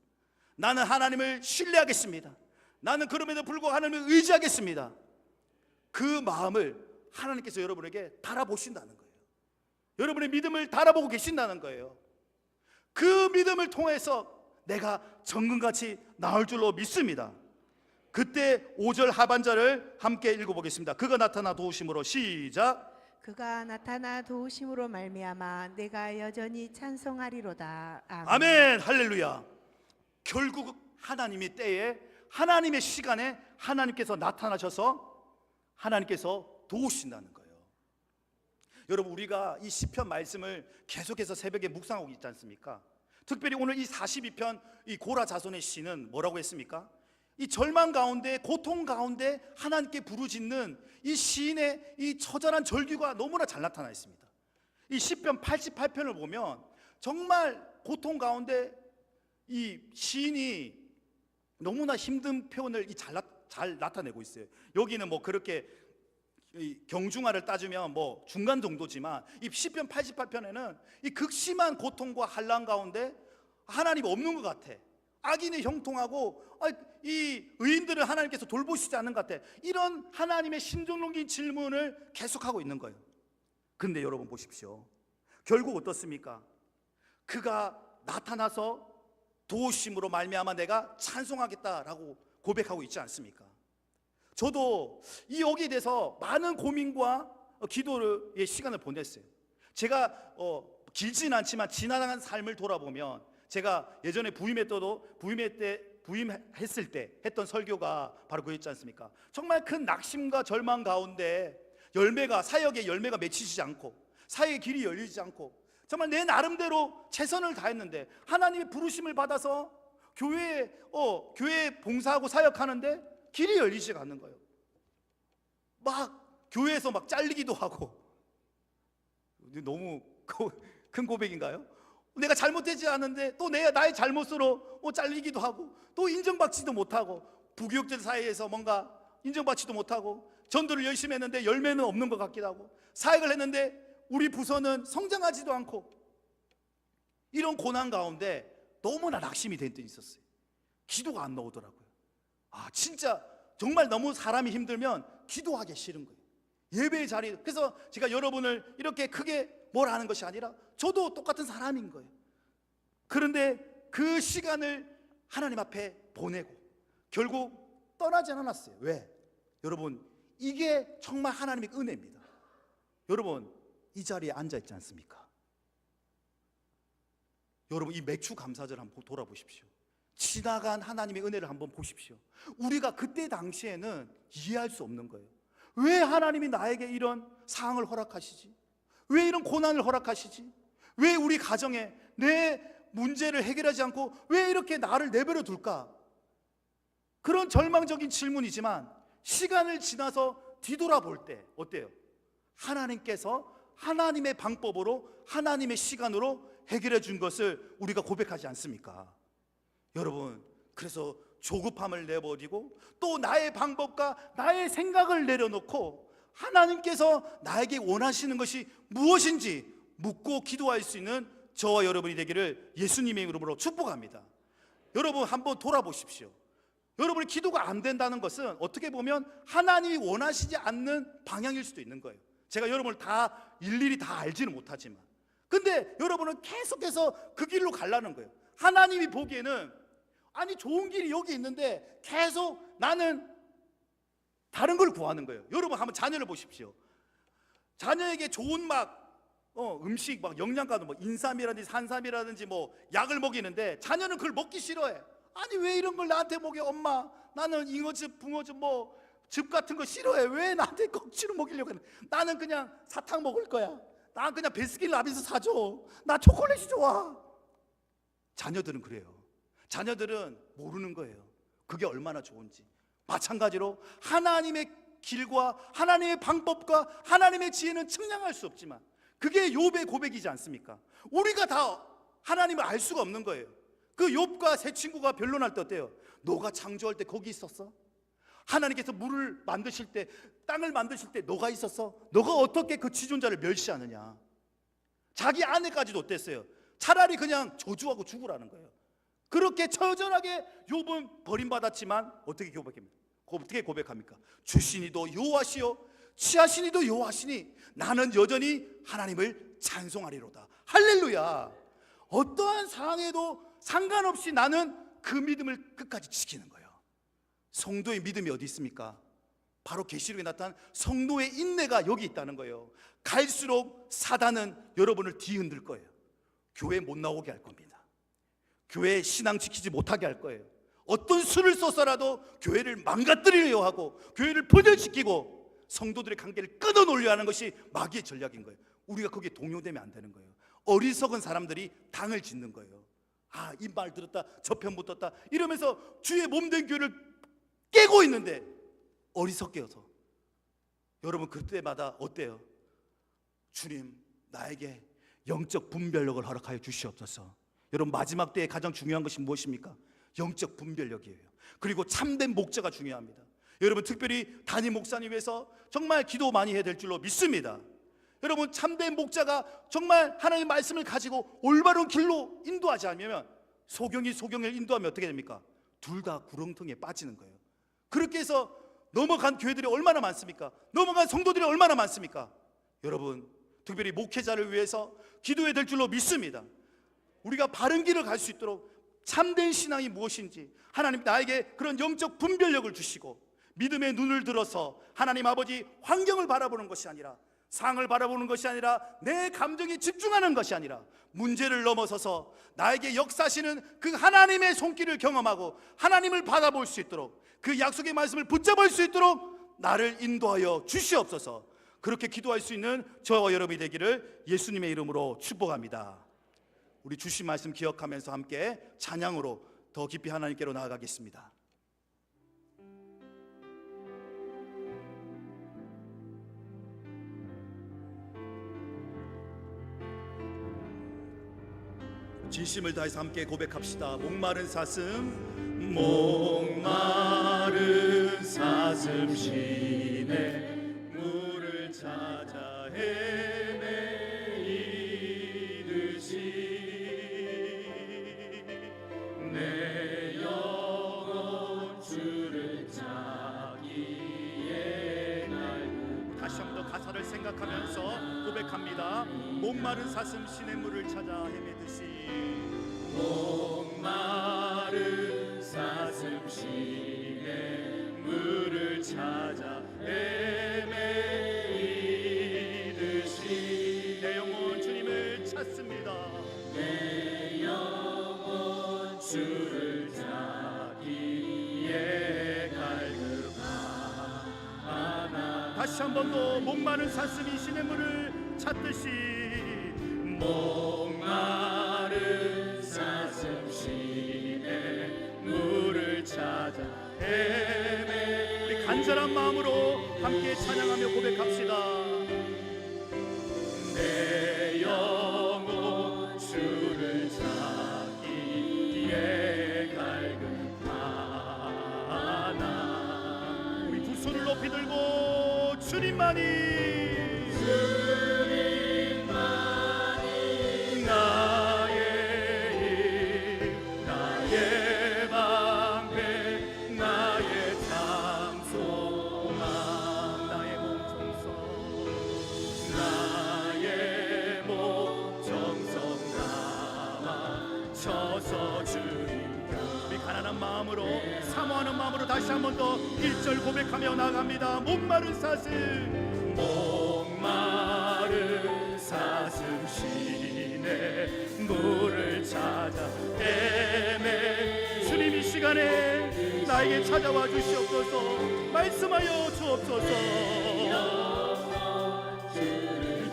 나는 하나님을 신뢰하겠습니다. 나는 그럼에도 불구하고 하나님을 의지하겠습니다. 그 마음을 하나님께서 여러분에게 달아보신다는 거예요. 여러분의 믿음을 달아보고 계신다는 거예요. 그 믿음을 통해서 내가 정금같이 나올 줄로 믿습니다. 그때 5절 하반절을 함께 읽어보겠습니다. 그가 나타나 도우심으로, 시작. 그가 나타나 도우심으로 말미암아 내가 여전히 찬송하리로다. 아멘. 아멘. 할렐루야. 결국 하나님의 때에, 하나님의 시간에 하나님께서 나타나셔서 하나님께서 도우신다는 거예요. 여러분, 우리가 이 시편 말씀을 계속해서 새벽에 묵상하고 있지 않습니까? 특별히 오늘 이 42편 이 고라 자손의 시는 뭐라고 했습니까? 이 절망 가운데, 고통 가운데 하나님께 부르짖는 이 시인의 이 처절한 절규가 너무나 잘 나타나 있습니다. 이 시편 88편을 보면 정말 고통 가운데 이 시인이 너무나 힘든 표현을 잘 나타내고 있어요. 여기는 뭐 그렇게 경중화를 따지면 뭐 중간 정도지만, 이 시편 88편에는 이 극심한 고통과 환난 가운데 하나님이 없는 것 같아. 악인이 형통하고 이 의인들을 하나님께서 돌보시지 않는 것 같아. 이런 하나님의 심정론적인 질문을 계속하고 있는 거예요. 근데 여러분 보십시오. 결국 어떻습니까? 그가 나타나서 도우심으로 말미암아 내가 찬송하겠다라고 고백하고 있지 않습니까? 저도 이 여기에 대해서 많은 고민과 기도의 시간을 보냈어요. 제가 길지는 않지만 지나간 삶을 돌아보면, 제가 예전에 부임했을 때 했던 설교가 바로 그였지 않습니까? 정말 큰 낙심과 절망 가운데 사역의 열매가 맺히지 않고, 사역의 길이 열리지 않고, 정말 내 나름대로 최선을 다했는데 하나님의 부르심을 받아서 교회에 봉사하고 사역하는데 길이 열리지 않는 거예요. 막 교회에서 막 잘리기도 하고. 너무 큰 고백인가요? 내가 잘못되지 않은데 또 나의 잘못으로 잘리기도 하고, 또 인정받지도 못하고, 부교육자 사이에서 뭔가 인정받지도 못하고, 전도를 열심히 했는데 열매는 없는 것 같기도 하고, 사역을 했는데 우리 부서는 성장하지도 않고, 이런 고난 가운데 너무나 낙심이 된 때가 있었어요. 기도가 안 나오더라고요. 진짜 정말 너무 사람이 힘들면 기도하기 싫은 거예요. 예배의 자리. 그래서 제가 여러분을 이렇게 크게 뭐라 하는 것이 아니라 저도 똑같은 사람인 거예요. 그런데 그 시간을 하나님 앞에 보내고 결국 떠나지 않았어요. 왜? 여러분, 이게 정말 하나님의 은혜입니다. 여러분, 이 자리에 앉아 있지 않습니까? 여러분, 이 맥주 감사절 한번 돌아보십시오. 지나간 하나님의 은혜를 한번 보십시오. 우리가 그때 당시에는 이해할 수 없는 거예요. 왜 하나님이 나에게 이런 상황을 허락하시지? 왜 이런 고난을 허락하시지? 왜 우리 가정에 내 문제를 해결하지 않고 왜 이렇게 나를 내버려 둘까? 그런 절망적인 질문이지만 시간을 지나서 뒤돌아볼 때 어때요? 하나님께서 하나님의 방법으로 하나님의 시간으로 해결해 준 것을 우리가 고백하지 않습니까? 여러분, 그래서 조급함을 내버리고 또 나의 방법과 나의 생각을 내려놓고 하나님께서 나에게 원하시는 것이 무엇인지 묻고 기도할 수 있는 저와 여러분이 되기를 예수님의 이름으로 축복합니다. 여러분, 한번 돌아보십시오. 여러분의 기도가 안 된다는 것은 어떻게 보면 하나님이 원하시지 않는 방향일 수도 있는 거예요. 제가 여러분을 다 일일이 다 알지는 못하지만, 근데 여러분은 계속해서 그 길로 가려는 거예요. 하나님이 보기에는 아니 좋은 길이 여기 있는데 계속 나는 다른 걸 구하는 거예요. 여러분 한번 자녀를 보십시오. 자녀에게 좋은 음식 영양가도 인삼이라든지 산삼이라든지 약을 먹이는데 자녀는 그걸 먹기 싫어해. 아니 왜 이런 걸 나한테 먹여? 엄마, 나는 잉어즙, 붕어즙 즙 같은 거 싫어해. 왜 나한테 억지로 먹이려고 해? 나는 그냥 사탕 먹을 거야. 난 그냥 베스킨라빈스 사줘. 나 초콜릿이 좋아. 자녀들은 그래요. 자녀들은 모르는 거예요. 그게 얼마나 좋은지. 마찬가지로 하나님의 길과 하나님의 방법과 하나님의 지혜는 측량할 수 없지만 그게 욥의 고백이지 않습니까? 우리가 다 하나님을 알 수가 없는 거예요. 그 욥과 세 친구가 변론할 때 어때요? 너가 창조할 때 거기 있었어? 하나님께서 물을 만드실 때, 땅을 만드실 때 너가 있었어? 너가 어떻게 그 지존자를 멸시하느냐? 자기 아내까지도 어땠어요? 차라리 그냥 저주하고 죽으라는 거예요. 그렇게 처절하게 욥은 버림받았지만 어떻게 고백합니까? 주시니도 여호와시요 취하시니도 여호와시니 나는 여전히 하나님을 찬송하리로다. 할렐루야. 어떠한 상황에도 상관없이 나는 그 믿음을 끝까지 지키는 거예요. 성도의 믿음이 어디 있습니까? 바로 계시록에 나타난 성도의 인내가 여기 있다는 거예요. 갈수록 사단은 여러분을 뒤흔들 거예요. 교회 못 나오게 할 겁니다. 교회 신앙 지키지 못하게 할 거예요. 어떤 수를 써서라도 교회를 망가뜨리려 하고 교회를 분열시키고 성도들의 관계를 끊어놓으려 하는 것이 마귀의 전략인 거예요. 우리가 거기에 동요되면 안 되는 거예요. 어리석은 사람들이 당을 짓는 거예요. 이 말 들었다 저 편 붙었다 이러면서 주의 몸된 교회를 깨고 있는데 어리석게 여서 여러분 그때마다 어때요? 주님, 나에게 영적 분별력을 허락하여 주시옵소서. 여러분, 마지막 때에 가장 중요한 것이 무엇입니까? 영적 분별력이에요. 그리고 참된 목자가 중요합니다. 여러분, 특별히 담임 목사님 위해서 정말 기도 많이 해야 될 줄로 믿습니다. 여러분, 참된 목자가 정말 하나님의 말씀을 가지고 올바른 길로 인도하지 않으면 소경이 소경을 인도하면 어떻게 됩니까? 둘 다 구렁텅이에 빠지는 거예요. 그렇게 해서 넘어간 교회들이 얼마나 많습니까? 넘어간 성도들이 얼마나 많습니까? 여러분, 특별히 목회자를 위해서 기도해야 될 줄로 믿습니다. 우리가 바른 길을 갈 수 있도록 참된 신앙이 무엇인지 하나님 나에게 그런 영적 분별력을 주시고 믿음의 눈을 들어서 하나님 아버지 환경을 바라보는 것이 아니라 상을 바라보는 것이 아니라 내 감정에 집중하는 것이 아니라 문제를 넘어서서 나에게 역사하시는 그 하나님의 손길을 경험하고 하나님을 받아볼 수 있도록 그 약속의 말씀을 붙잡을 수 있도록 나를 인도하여 주시옵소서. 그렇게 기도할 수 있는 저와 여러분이 되기를 예수님의 이름으로 축복합니다. 우리 주신 말씀 기억하면서 함께 찬양으로 더 깊이 하나님께로 나아가겠습니다. 진심을 다해서 함께 고백합시다. 목마른 사슴 시내 물을 찾아 헤매이듯이 고백합니다. 목마른 사슴 시냇물을 찾아 헤매듯이 목마른 사슴 시냇물을 찾아 헤매이듯이 내 영혼 주님을 찾습니다. 내 영혼 주를 찾기에 갈급하나 다시 한 번 더 목마른 사슴이 시냇물을 찾듯이 목마른 사슴 시냇물을 찾아 헤매 우리 간절한 마음으로 함께 찬양하며 고백합시다. 내 영혼 주를 찾기에 갈급하나 우리 두 손을 높이 들고 주님만이 나의 방패 나의 장소망 나의 몸 정성 나의 몸 정성 담아 쳐서 주님 우리 가난한 마음으로 사모하는 마음으로 다시 한 번 더 1절 고백하며 나갑니다. 목마른 사슴 목마른 사슴 시냇물을 찾아 헤매 주님 이 시간에 나에게 찾아와 주시옵소서. 말씀하여 주옵소서. 주를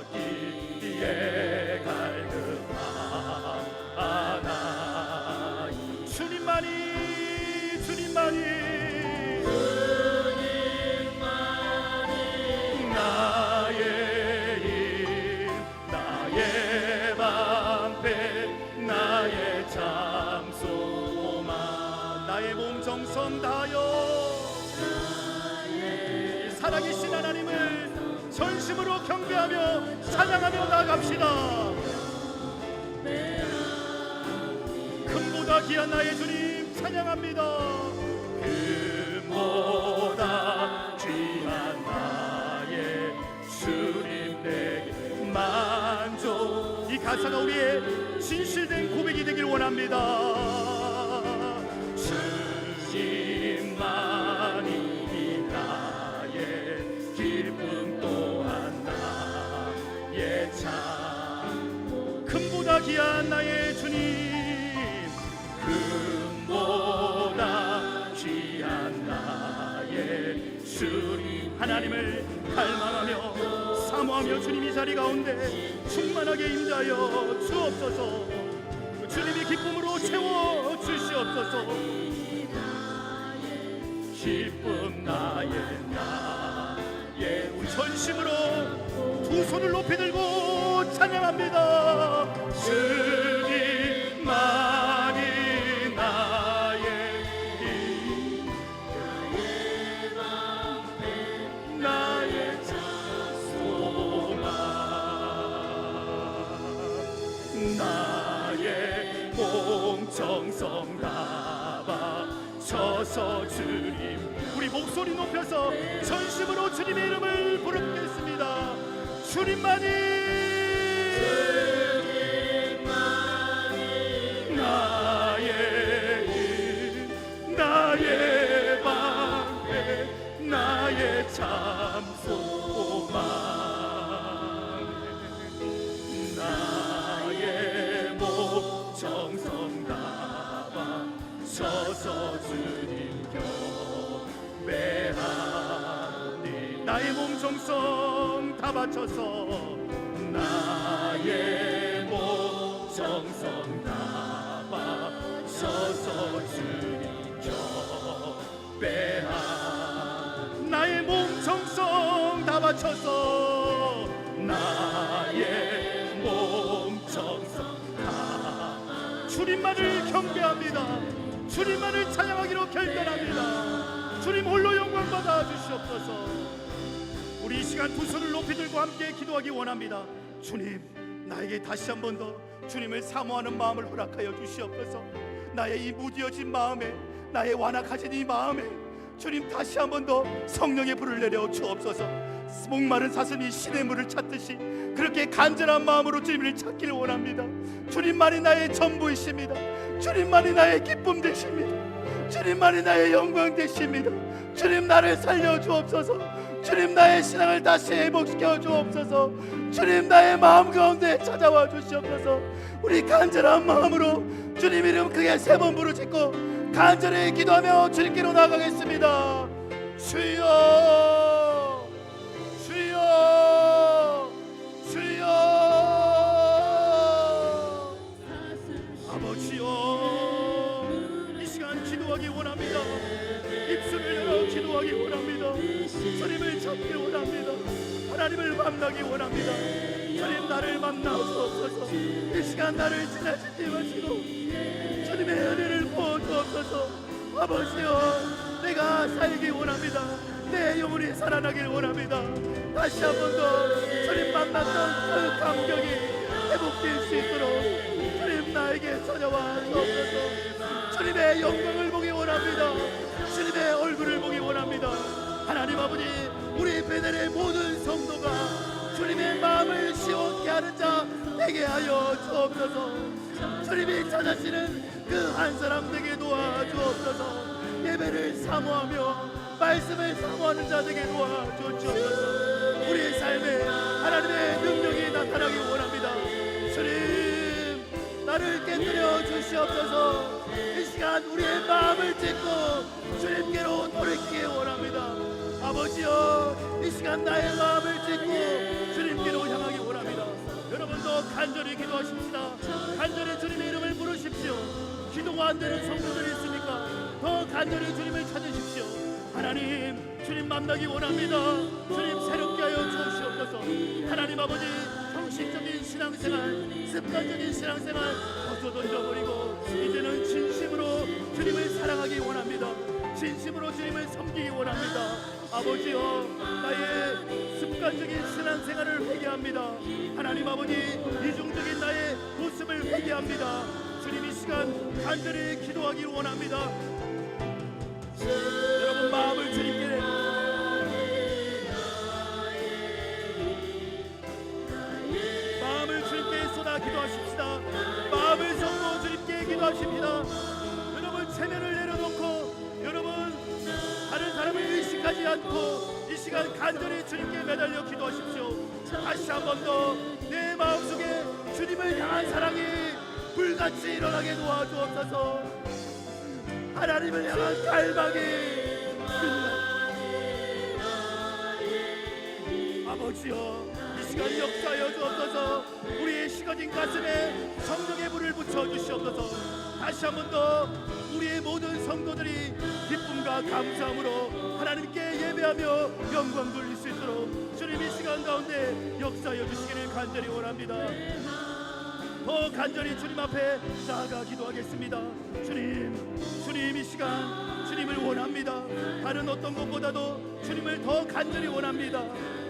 찾기에 갈급하나 주님만이 나의 힘 나의 방패 나의 장소망 나의 몸 정성 다하여 살아계신 하나님을 전심으로 경배하며 찬양하며 나아갑시다. 금보다 귀한 나의 주님 찬양합니다. 금보다 귀한 나의 주님 내게 만족 이 가사가 우리의 진실된 고백이 되길 원합니다. 주님만이 나의 기쁨 또한 나의 참 금보다 귀한 나의 주님 금보다 귀한 나의 주님 하나님을 갈망하며 사모하며 주님 이 자리 가운데 충만하게 임자여 주옵소서. 주님이 기쁨으로 채워 주시옵소서. 기쁨 나의 우리 전심으로 두 손을 높이 들고 찬양합니다. 주님만이 나의 힘 나의 소망 나의 몸 정성 담아 쳐서 주님 우리 목소리 높여서 전심으로 주님의 이름을 부르겠습니다. 주님만이 나의 힘 나의 방패 나의 참 소망 나의 몸 정성 담아 서서 주님 경배하니 나의 몸 정성 다 바쳐서 나의 몸 정성 담아 서서 주님 경배하니 나의 몸 정성 다 바쳐서 나의 몸 정성 주님만을 경배합니다. 주님만을 찬양하기로 결단합니다. 주님 홀로 영광 받아 주시옵소서. 우리 이 시간 두 손을 높이 들고 함께 기도하기 원합니다. 주님, 나에게 다시 한 번 더 주님을 사모하는 마음을 허락하여 주시옵소서. 나의 이 무디어진 마음에, 나의 완악해진 이 마음에 주님 다시 한 번 더 성령의 불을 내려 주옵소서. 목마른 사슴이 시냇물을 찾듯이 그렇게 간절한 마음으로 주님을 찾기를 원합니다. 주님만이 나의 전부이십니다. 주님만이 나의 기쁨 되십니다. 주님만이 나의 영광 되십니다. 주님 나를 살려 주옵소서. 주님 나의 신앙을 다시 회복시켜 주옵소서. 주님 나의 마음 가운데 찾아와 주시옵소서. 우리 간절한 마음으로 주님 이름 크게 3번 부르짖고 간절히 기도하며 주님께로 나가겠습니다. 주여, 주여, 주여. 아버지여, 이 시간 기도하기 원합니다. 입술을 열어 기도하기 원합니다. 주님을 찾기 원합니다. 하나님을 만나기 원합니다. 주님 나를 만나 주옵소서. 이 시간 나를 지나치지 마시고 주님의 은혜를 부어 주옵소서. 아버지여, 내가 살기 원합니다. 내 영혼이 살아나길 원합니다. 다시 한 번 더 주님 만났던 그 감격이 회복될 수 있도록 주님 나에게 찾아와 주옵소서. 주님의 영광을 보기 원합니다. 주님의 얼굴을 보기 원합니다. 하나님 아버지, 우리 베델의 모든 성도가 주님의 마음을 시원케 하는 자 되게 하여 주옵소서. 주님이 찾으시는 그 한 사람 되게 도와주옵소서. 예배를 사모하며 말씀을 사모하는 자 되게 도와주옵소서. 우리의 삶에 하나님의 능력이 나타나기 원합니다. 주님, 나를 깨뜨려 주시옵소서. 이 시간 우리의 마음을 찢고 주님께로 돌이키기 원합니다. 아버지여, 이 시간 나의 마음을 찢고 주님께로 향하기 원합니다. 여러분도 간절히 기도하십시다. 간절히 주님의 이름을 부르십시오. 기도가 안 되는 성도들이 있습니까? 더 간절히 주님을 찾으십시오. 하나님, 주님 만나기 원합니다. 주님 새롭게 하여 주시옵소서. 하나님 아버지, 형식적인 신앙생활, 습관적인 신앙생활 벗어 던져버리고 이제는 진심으로 주님을 사랑하기 원합니다. 진심으로 주님을 섬기기 원합니다. 아버지여, 나의 습관적인 신앙생활을 회개합니다. 하나님 아버지, 이중적인 나의 모습을 회개합니다. 주님 이 시간 간절히 기도하기 원합니다. 여러분 마음을 주님께 쏟아 기도하십시다. 마음을 쏟고 주님께 기도하십니다. 여러분 체면을 내려놓고 여러분 다른 사람을 의식하지 않고 이 시간 간절히 주님께 매달려 기도하십시오. 다시 한 번 더 내 마음속에 주님을 향한 사랑이 불같이 일어나게 도와주옵소서. 하나님을 향한 갈망이 아버지여, 이 시간 역사하여 주옵소서. 우리의 식어진 가슴에 성령의 불을 붙여 주시옵소서. 다시 한 번 더 우리의 모든 성도들이 기쁨과 감사함으로 하나님께 예배하며 영광 돌릴 수 있도록 주님 이 시간 가운데 역사하여 주시기를 간절히 원합니다. 더 간절히 주님 앞에 나아가 기도하겠습니다. 주님 이 시간 주님을 원합니다. 다른 어떤 것보다도 주님을 더 간절히 원합니다.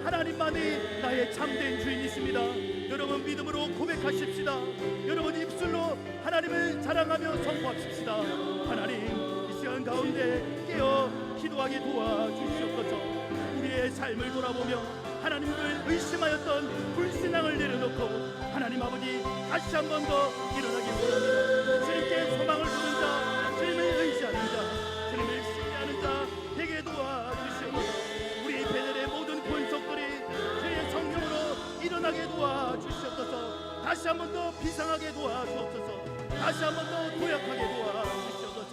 하나님만이 나의 참된 주인이십니다. 여러분 믿음으로 고백하십시다. 여러분 입술로 하나님을 자랑하며 선포하십시다. 하나님, 이 시간 가운데 깨어 기도하게 도와주시옵소서. 우리의 삶을 돌아보며 하나님을 의심하였던 불신앙을 내려놓고 하나님 아버지 다시 한 번 더 일어나기 원합니다. 주님께 소망을 두는 자, 주님을 의지하는 자, 주님을 신뢰하는 자 되게 도와주시옵소서. 우리 베델의 모든 권속들이 주의 성령으로 일어나게 도와주시옵소서. 다시 한 번 더 비상하게 도와주옵소서. 다시 한 번 더 도약하게 도와주시옵소서.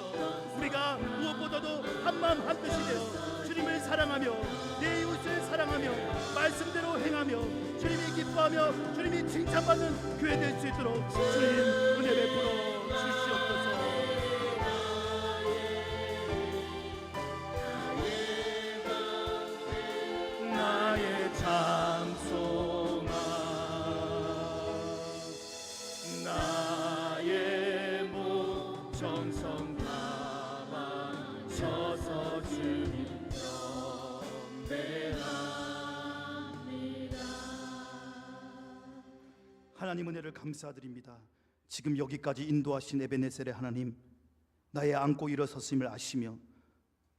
우리가 무엇보다도 한마음 한뜻이 되어 주님을 사랑하며 내 이웃을 사랑하며 말씀대로 행하며 주님이 기뻐하며 주님이 칭찬받는 교회 될 수 있도록 주님 은혜 베풀어 주시옵소서. 나의 찬송아, 나의 목 정성 가만 서서 주님 하나님 은혜를 감사드립니다. 지금 여기까지 인도하신 에베네셀의 하나님, 나의 안고 일어섰음을 아시며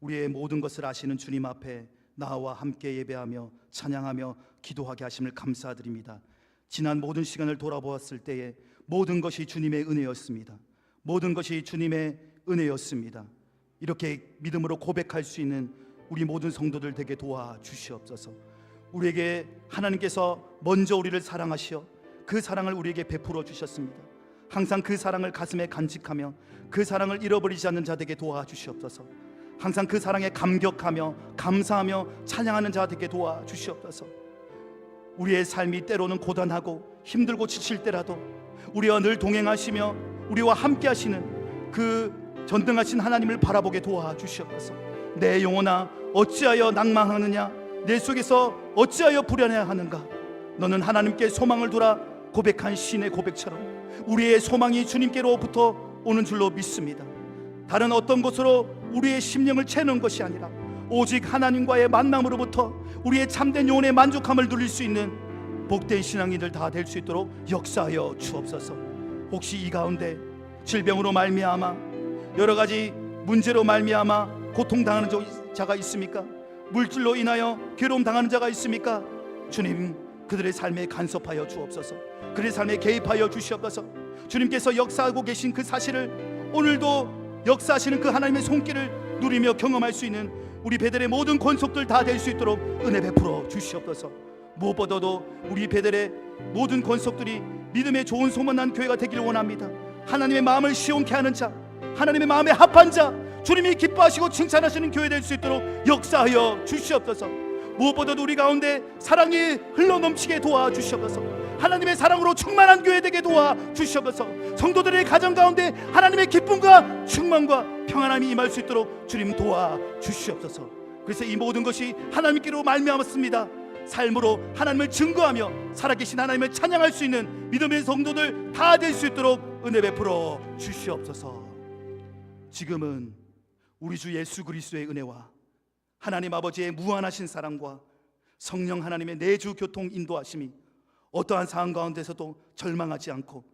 우리의 모든 것을 아시는 주님 앞에 나와 함께 예배하며 찬양하며 기도하게 하심을 감사드립니다. 지난 모든 시간을 돌아보았을 때에 모든 것이 주님의 은혜였습니다. 모든 것이 주님의 은혜였습니다. 이렇게 믿음으로 고백할 수 있는 우리 모든 성도들 되게 도와주시옵소서. 우리에게 하나님께서 먼저 우리를 사랑하시어 그 사랑을 우리에게 베풀어 주셨습니다. 항상 그 사랑을 가슴에 간직하며 그 사랑을 잃어버리지 않는 자 되게 도와주시옵소서. 항상 그 사랑에 감격하며 감사하며 찬양하는 자 되게 도와주시옵소서. 우리의 삶이 때로는 고단하고 힘들고 지칠 때라도 우리와 늘 동행하시며 우리와 함께 하시는 그 전능하신 하나님을 바라보게 도와주시옵소서. 내 영혼아 어찌하여 낭망하느냐, 내 속에서 어찌하여 불안해하는가. 너는 하나님께 소망을 두라. 고백한 시인의 고백처럼 우리의 소망이 주님께로부터 오는 줄로 믿습니다. 다른 어떤 곳으로 우리의 심령을 채우는 것이 아니라 오직 하나님과의 만남으로부터 우리의 참된 영혼의 만족함을 누릴 수 있는 복된 신앙인들 다 될 수 있도록 역사하여 주옵소서. 혹시 이 가운데 질병으로 말미암아 여러 가지 문제로 말미암아 고통당하는 자가 있습니까? 물질로 인하여 괴로움 당하는 자가 있습니까? 주님, 그들의 삶에 간섭하여 주옵소서. 그들의 삶에 개입하여 주시옵소서. 주님께서 역사하고 계신 그 사실을 오늘도 역사하시는 그 하나님의 손길을 누리며 경험할 수 있는 우리 베델의 모든 권속들 다 될 수 있도록 은혜 베풀어 주시옵소서. 무엇보다도 우리 베델의 모든 권속들이 믿음의 좋은 소문난 교회가 되기를 원합니다. 하나님의 마음을 시원케 하는 자, 하나님의 마음에 합한 자, 주님이 기뻐하시고 칭찬하시는 교회 될 수 있도록 역사하여 주시옵소서. 무엇보다도 우리 가운데 사랑이 흘러넘치게 도와주시옵소서. 하나님의 사랑으로 충만한 교회 되게 도와주시옵소서. 성도들의 가정 가운데 하나님의 기쁨과 충만과 평안함이 임할 수 있도록 주님 도와주시옵소서. 그래서 이 모든 것이 하나님께로 말미암았습니다. 삶으로 하나님을 증거하며 살아계신 하나님을 찬양할 수 있는 믿음의 성도들 다 될 수 있도록 은혜 베풀어 주시옵소서. 지금은 우리 주 예수 그리스도의 은혜와 하나님 아버지의 무한하신 사랑과 성령 하나님의 내주 교통 인도하심이 어떠한 상황 가운데서도 절망하지 않고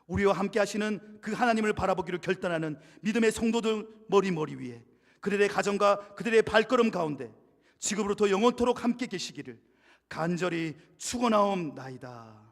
우리와 함께 하시는 그 하나님을 바라보기를 결단하는 믿음의 성도들 머리 위에 그들의 가정과 그들의 발걸음 가운데 지금부터 영원토록 함께 계시기를 간절히 축원하옵나이다.